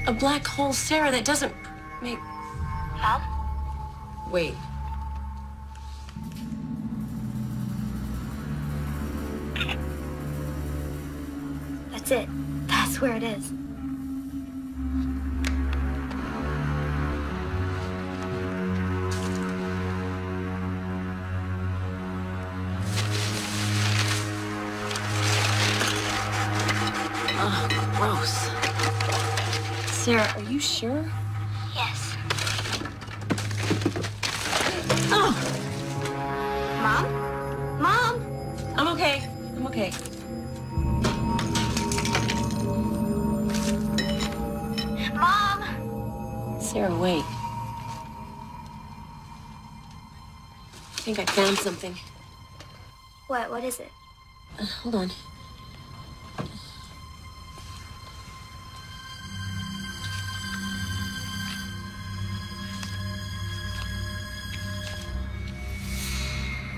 A black hole, Sarah, that doesn't make... Mom? Wait. That's it. That's where it is. Oh, gross. Sarah, are you sure? Yes. Oh! Mom? Mom? I'm okay. I'm okay. Mom! Sarah, wait. I think I found something. What is it? Hold on.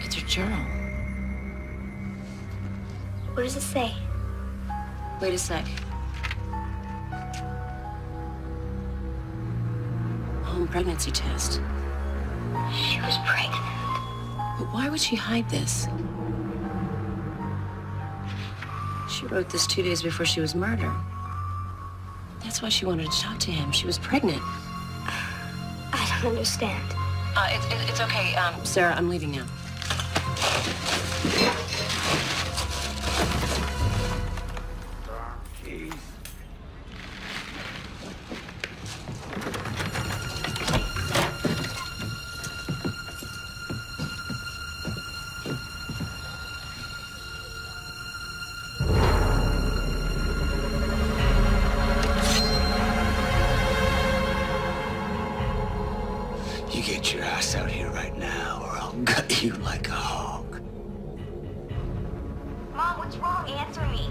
It's her journal. What does it say? Wait a sec. Home pregnancy test. She was pregnant. But why would she hide this? She wrote this 2 days before she was murdered. That's why she wanted to talk to him. She was pregnant. I don't understand. It's okay. Sarah, I'm leaving now. You get your ass out here right now, or I'll gut you like a hog. Mom, what's wrong? Answer me.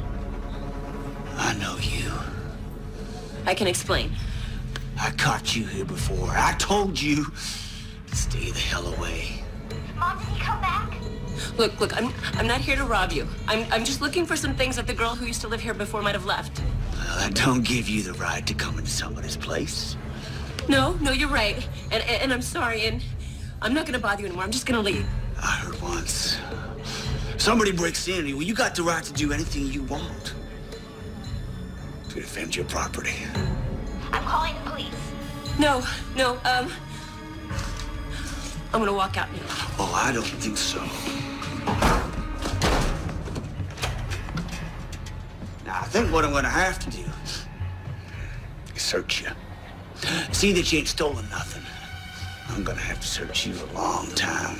I know you. I can explain. I caught you here before. I told you to stay the hell away. Mom, did he come back? Look, I'm not here to rob you. I'm just looking for some things that the girl who used to live here before might have left. Well, that don't give you the right to come into somebody's place. No, you're right. And I'm sorry, and I'm not gonna bother you anymore. I'm just gonna leave. I heard once. Somebody breaks in, well, you got the right to do anything you want to defend your property. I'm calling the police. No, I'm gonna walk out now. Oh, I don't think so. Now, I think what I'm gonna have to do is search you. See that you ain't stolen nothing. I'm gonna have to search you a long time.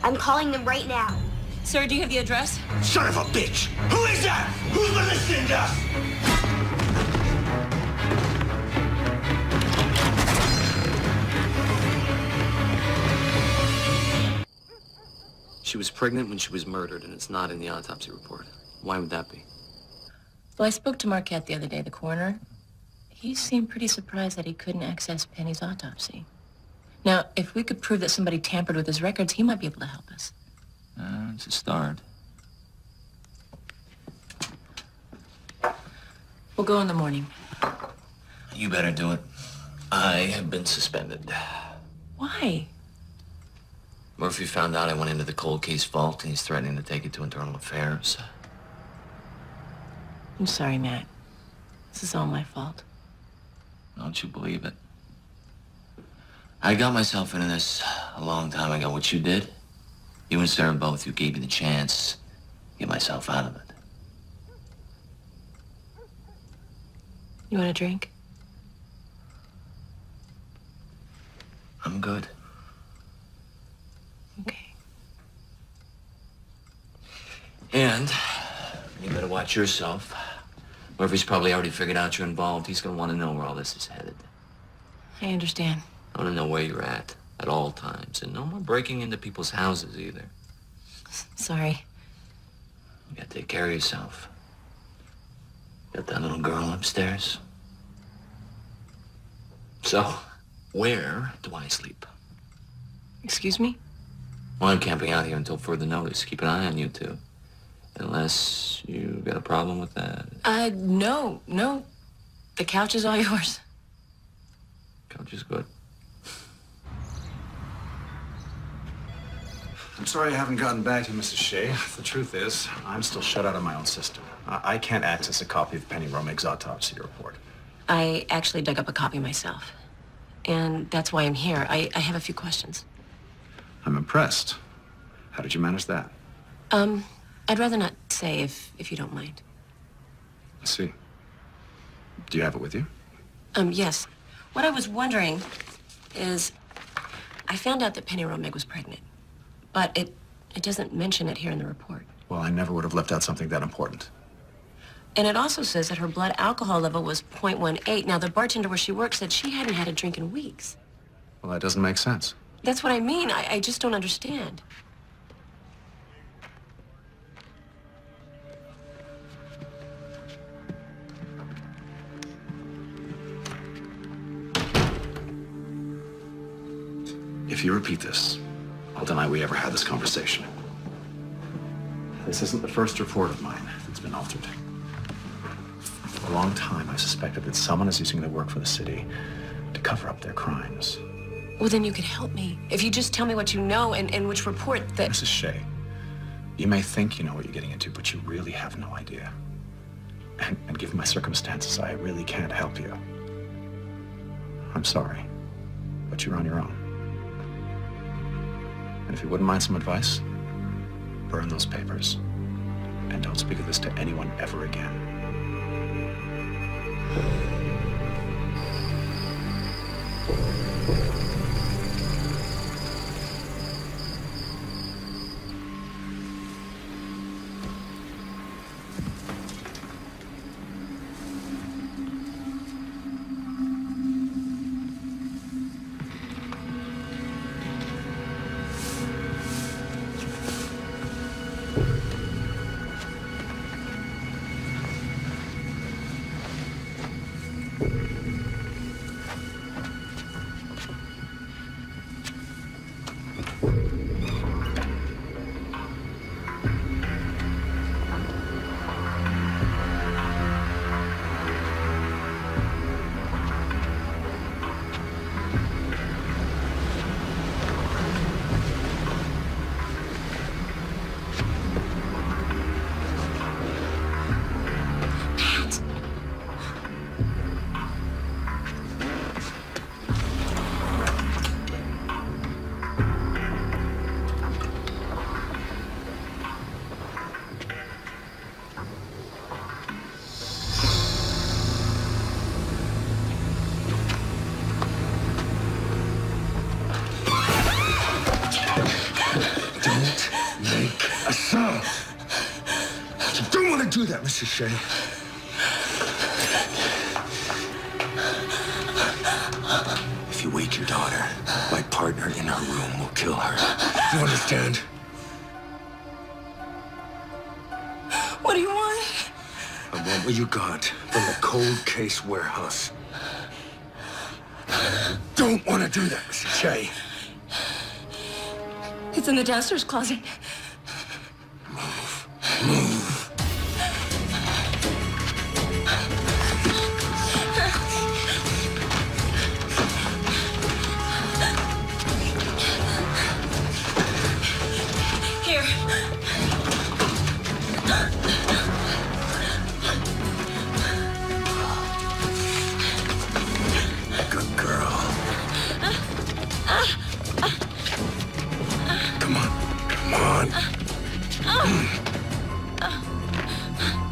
I'm calling them right now. Sir, do you have the address? Son of a bitch! Who is that? Who's been listening to us? She was pregnant when she was murdered, and it's not in the autopsy report. Why would that be? Well, I spoke to Marquette the other day, the coroner. He seemed pretty surprised that he couldn't access Penny's autopsy. Now, if we could prove that somebody tampered with his records, he might be able to help us. It's a start. We'll go in the morning. You better do it. I have been suspended. Why? Murphy found out I went into the cold case vault, and he's threatening to take it to Internal Affairs. I'm sorry, Matt. This is all my fault. Don't you believe it? I got myself into this a long time ago. What you did, you and Sarah both, you gave me the chance to get myself out of it. You want a drink? I'm good. Okay. And you better watch yourself. Murphy's probably already figured out you're involved. He's gonna want to know where all this is headed. I understand. I want to know where you're at all times. And no more breaking into people's houses either. Sorry. You gotta take care of yourself. Got that little girl upstairs? So, where do I sleep? Excuse me? Well, I'm camping out here until further notice. Keep an eye on you two. Unless you got a problem with that. No. The couch is all yours. Couch is good. I'm sorry I haven't gotten back to you, Mrs. Shea. The truth is, I'm still shut out of my own system. I can't access a copy of Penny Romig's autopsy report. I actually dug up a copy myself. And that's why I'm here. I have a few questions. I'm impressed. How did you manage that? I'd rather not say if you don't mind. I see. Do you have it with you? Yes. What I was wondering is, I found out that Penny Romig was pregnant, but it doesn't mention it here in the report. Well, I never would have left out something that important. And it also says that her blood alcohol level was 0.18. Now, the bartender where she works said she hadn't had a drink in weeks. Well, that doesn't make sense. That's what I mean. I just don't understand. If you repeat this, I'll deny we ever had this conversation. This isn't the first report of mine that's been altered. For a long time, I suspected that someone is using their work for the city to cover up their crimes. Well, then you could help me. If you just tell me what you know and which report that... Mrs. Shea, You may think you know what you're getting into, but you really have no idea. And given my circumstances, I really can't help you. I'm sorry, but you're on your own. And if you wouldn't mind some advice, burn those papers. And don't speak of this to anyone ever again. Do that, Mrs. Shea. If you wake your daughter, my partner in her room will kill her. You understand? What do you want? I want what you got from the cold case warehouse. Don't want to do that, Mrs. Shea. It's in the downstairs closet. Move.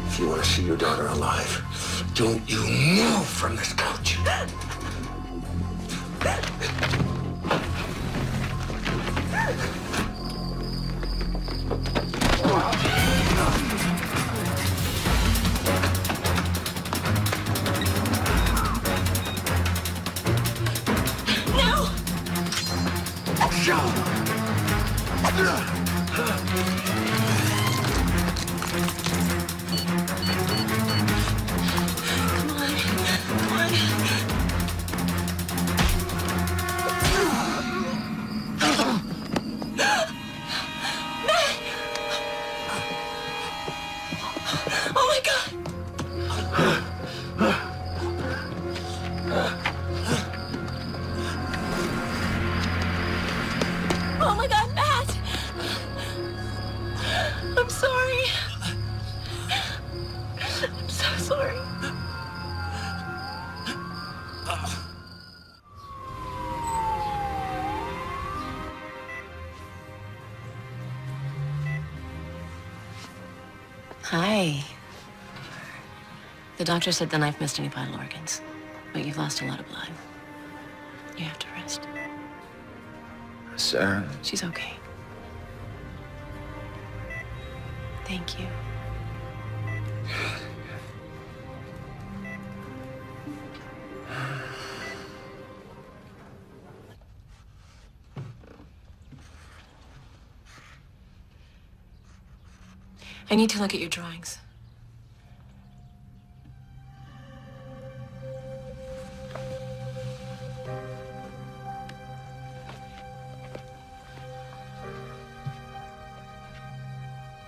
If you want to see your daughter alive, don't you move from this couch. Oh my God, Matt! I'm sorry. I'm so sorry. Hi. The doctor said the knife missed any vital organs, but you've lost a lot of blood. You have to rest. Sarah? She's okay. Thank you. I need to look at your drawings.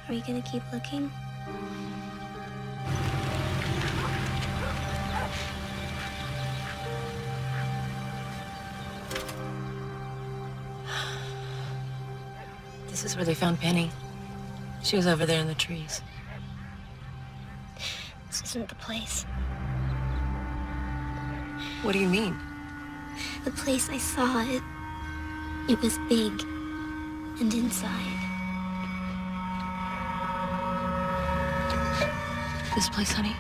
Are we gonna keep looking? This is where they found Penny. She was over there in the trees. This isn't the place. What do you mean? The place I saw, it was big and inside. This place, honey?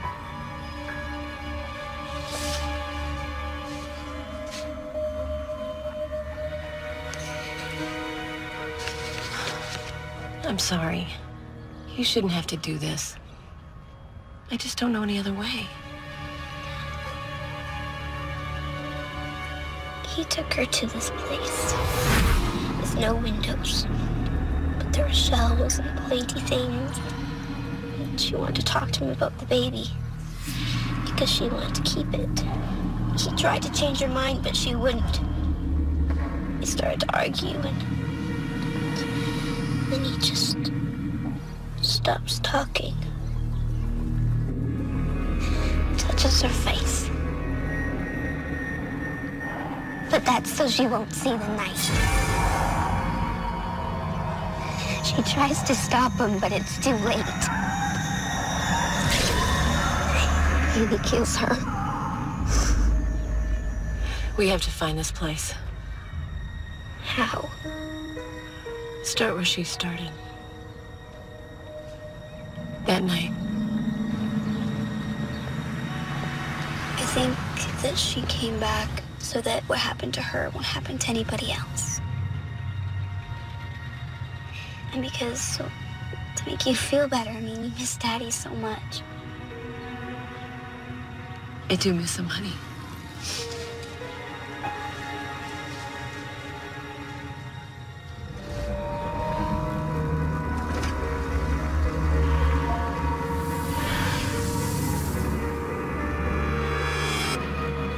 I'm sorry. You shouldn't have to do this. I just don't know any other way. He took her to this place with no windows, but there were shells and platy things. And she wanted to talk to him about the baby because she wanted to keep it. He tried to change her mind, but she wouldn't. They started to argue, and then he just stops talking. Touches her face. But that's so she won't see the knife. She tries to stop him, but it's too late. And he kills her. We have to find this place. How? Start where she started. That night. I think that she came back so that what happened to her won't happen to anybody else. And because, to make you feel better, I mean, you miss Daddy so much. I do miss him, honey.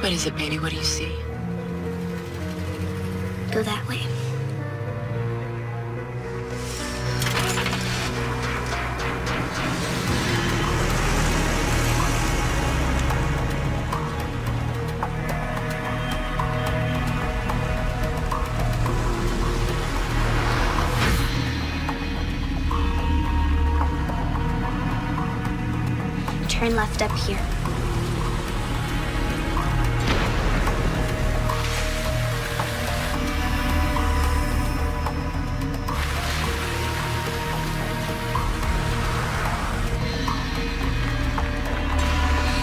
What is it, baby? What do you see? Go that way. Turn left up here.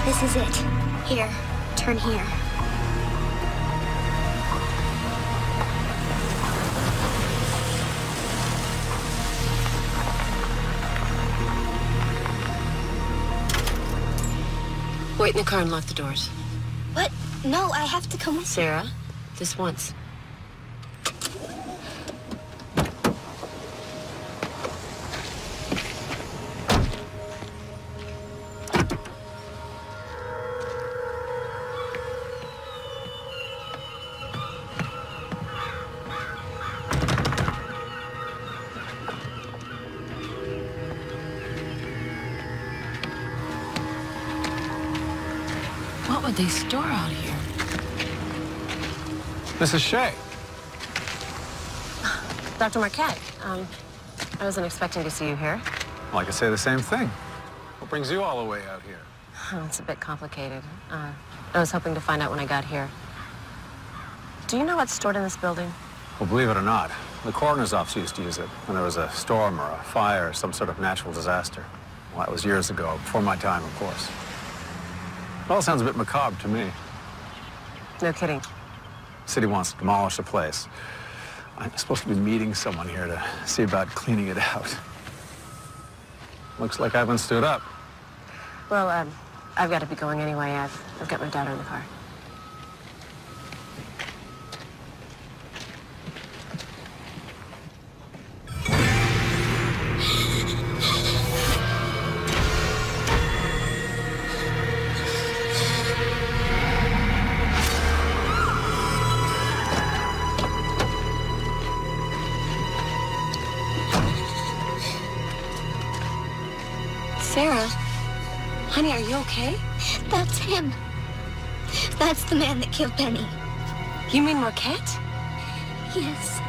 This is it. Here. Turn here. Wait in the car and lock the doors. What? No, I have to come with you. Sarah, this once. What would they store out here? Mrs. Shea. Dr. Marquette, I wasn't expecting to see you here. Well, I could say the same thing. What brings you all the way out here? Oh, it's a bit complicated. I was hoping to find out when I got here. Do you know what's stored in this building? Well, believe it or not, the coroner's office used to use it when there was a storm or a fire or some sort of natural disaster. Well, that was years ago, before my time, of course. It all sounds a bit macabre to me. No kidding. The city wants to demolish the place. I'm supposed to be meeting someone here to see about cleaning it out. Looks like I haven't stood up. Well, I've got to be going anyway. I've got my daughter in the car. Sarah, honey, are you okay? That's him. That's the man that killed Penny. You mean Marquette? Yes.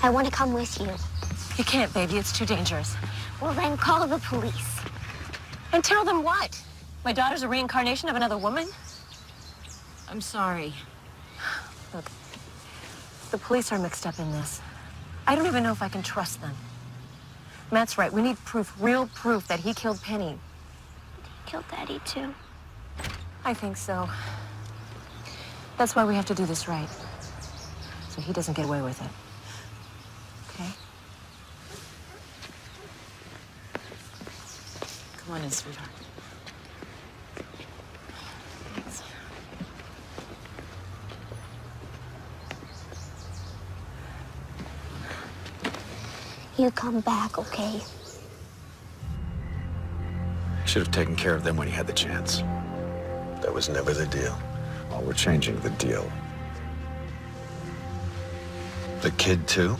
I want to come with you. You can't, baby. It's too dangerous. Well, then call the police. And tell them what? My daughter's a reincarnation of another woman? I'm sorry. Look, the police are mixed up in this. I don't even know if I can trust them. Matt's right. We need proof, real proof that he killed Penny. He killed Daddy, too. I think so. That's why we have to do this right. So he doesn't get away with it. Okay? Come on in, sweetheart. Thanks. You come back, okay? Should have taken care of them when he had the chance. That was never the deal. Well, we're changing the deal. The kid, too?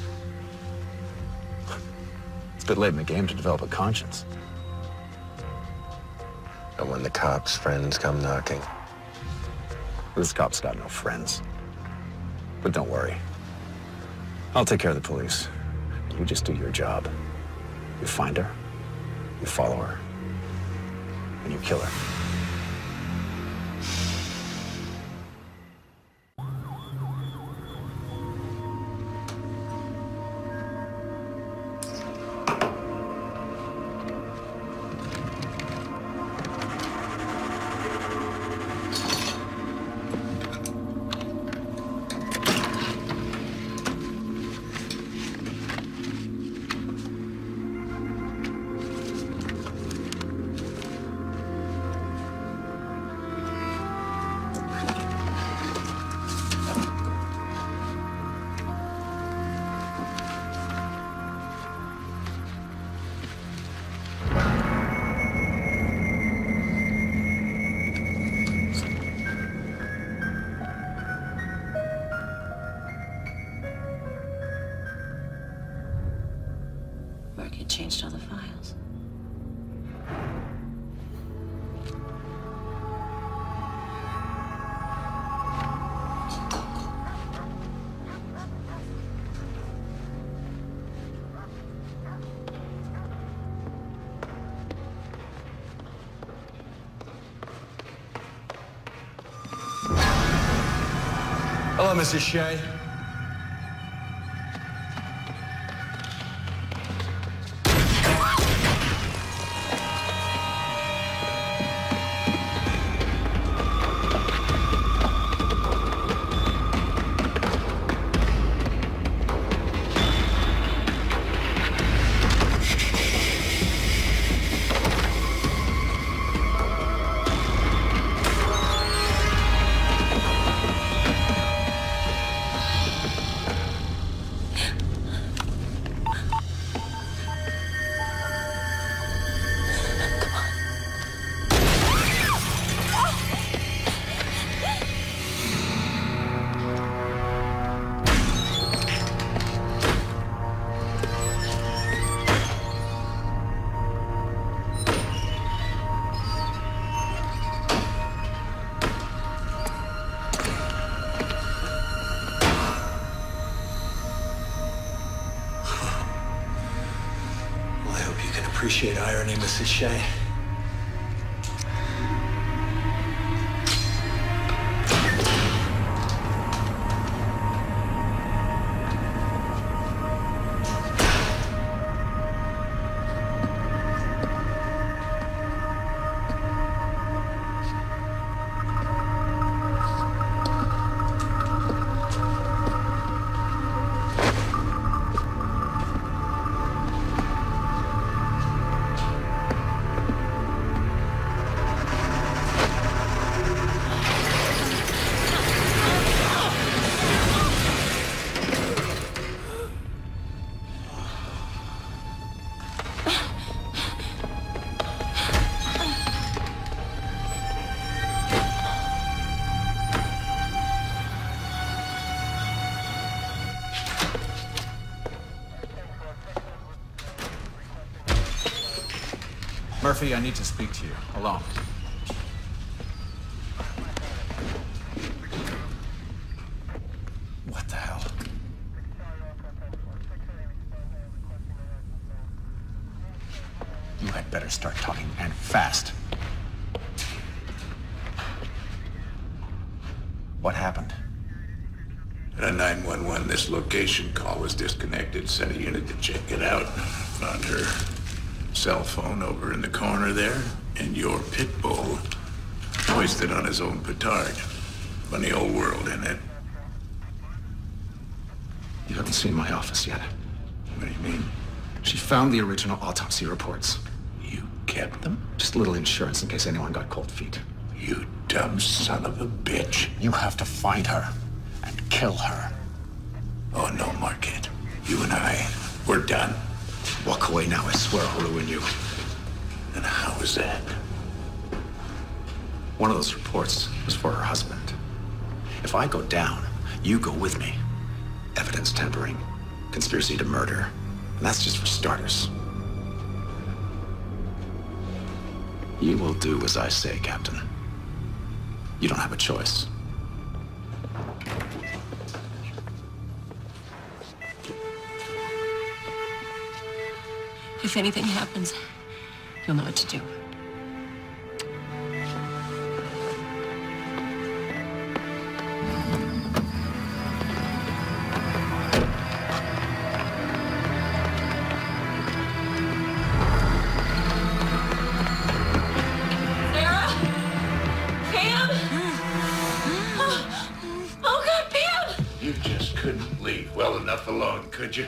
It's a bit late in the game to develop a conscience. And when the cops' friends come knocking? This cop's got no friends. But don't worry. I'll take care of the police. You just do your job. You find her, you follow her, and you kill her. Mark had changed all the files. Hello, Mrs. Shea. Appreciate irony, Mrs. Shea. Murphy, I need to speak to you, alone. What the hell? better start talking, and fast. What happened? At a 911, this location call was disconnected. Sent a unit to check it out. Found her cell phone over in the corner there, and your pit bull hoisted on his own petard. Funny old world, isn't it? You haven't seen my office yet. What do you mean? She found the original autopsy reports. You kept them? Just a little insurance in case anyone got cold feet. You dumb son of a bitch. You have to find her and kill her. Oh, no, Marquette. You and I, we're done. Walk away now, I swear I'll ruin you. And how is that? One of those reports was for her husband. If I go down, you go with me. Evidence tampering, conspiracy to murder, and that's just for starters. You will do as I say, Captain. You don't have a choice. If anything happens, you'll know what to do. Alone, could you?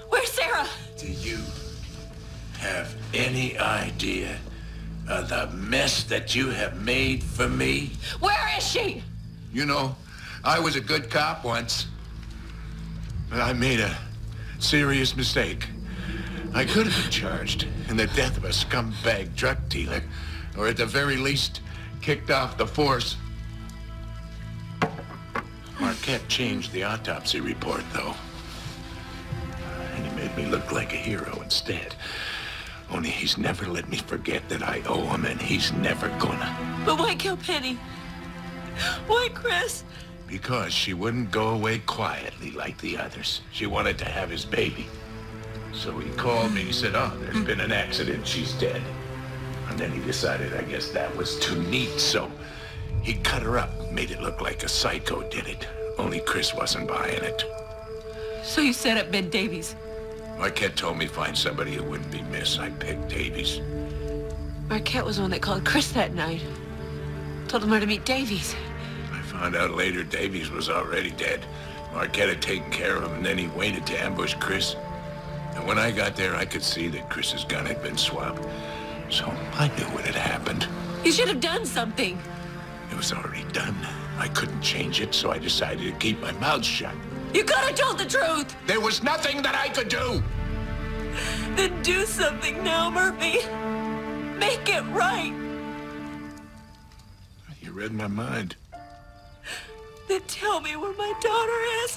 Where's Sarah? Do you have any idea of the mess that you have made for me? Where is she? You know, I was a good cop once, but I made a serious mistake. I could have been charged in the death of a scumbag drug dealer, or at the very least, kicked off the force. Marquette changed the autopsy report, though. And he made me look like a hero instead. Only he's never let me forget that I owe him, and he's never gonna. But why kill Penny? Why Chris? Because she wouldn't go away quietly like the others. She wanted to have his baby. So he called me and he said, oh, there's been an accident, she's dead. And then he decided, I guess that was too neat, so he cut her up, made it look like a psycho did it. Only Chris wasn't buying it. So you set up Ben Davies? Marquette told me find somebody who wouldn't be missed. I picked Davies. Marquette was the one that called Chris that night. Told him where to meet Davies. I found out later Davies was already dead. Marquette had taken care of him, and then he waited to ambush Chris. And when I got there, I could see that Chris's gun had been swapped. So I knew what had happened. You should have done something. It was already done. I couldn't change it, so I decided to keep my mouth shut. You could have told the truth. There was nothing that I could do. Then do something now, Murphy. Make it right. You read my mind. Then tell me where my daughter is.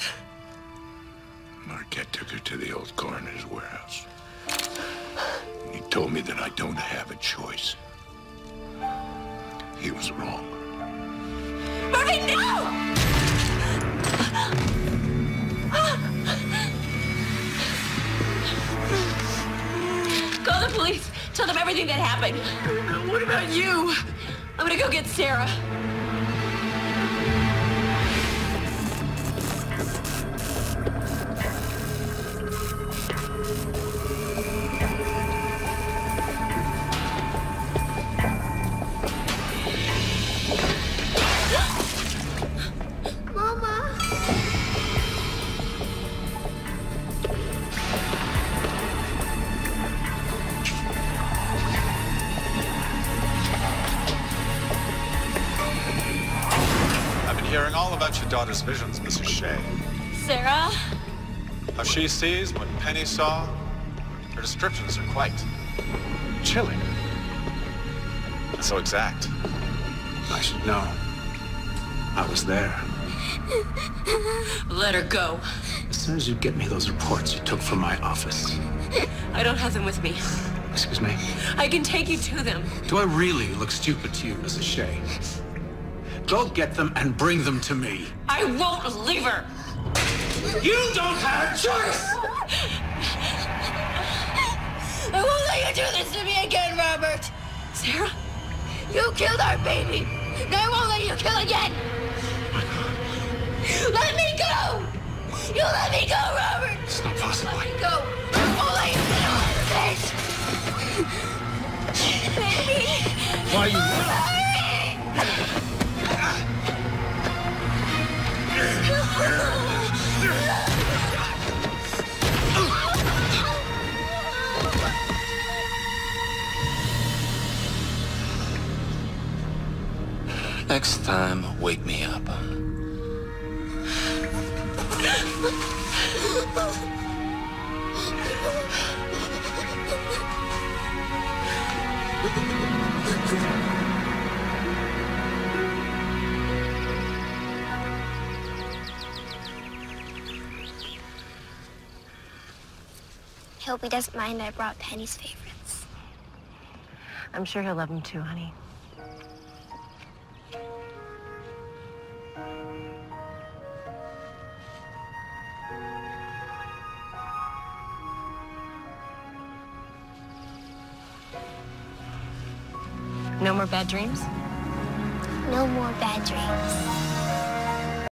Marquette took her to the old coroner's warehouse. He told me that I don't have a choice. He was wrong. Murphy, no! Call the police. Tell them everything that happened. What about you? I'm gonna go get Sarah. Hearing all about your daughter's visions, Mrs. Shea. Sarah? How she sees what Penny saw. Her descriptions are quite chilling. And so exact. I should know. I was there. Let her go. As soon as you get me those reports you took from my office. I don't have them with me. Excuse me? I can take you to them. Do I really look stupid to you, Mrs. Shea? Go get them and bring them to me. I won't leave her. You don't have a choice! Sarah, you killed our baby. No, I won't let you kill again. Let me go. You let me go, Robert. It's not possible. Let me go. I won't let you get away with this. Baby. Why are you... Next time, wake me up. I hope he doesn't mind I brought Penny's favorites. I'm sure he'll love them too, honey. No more bad dreams? No more bad dreams.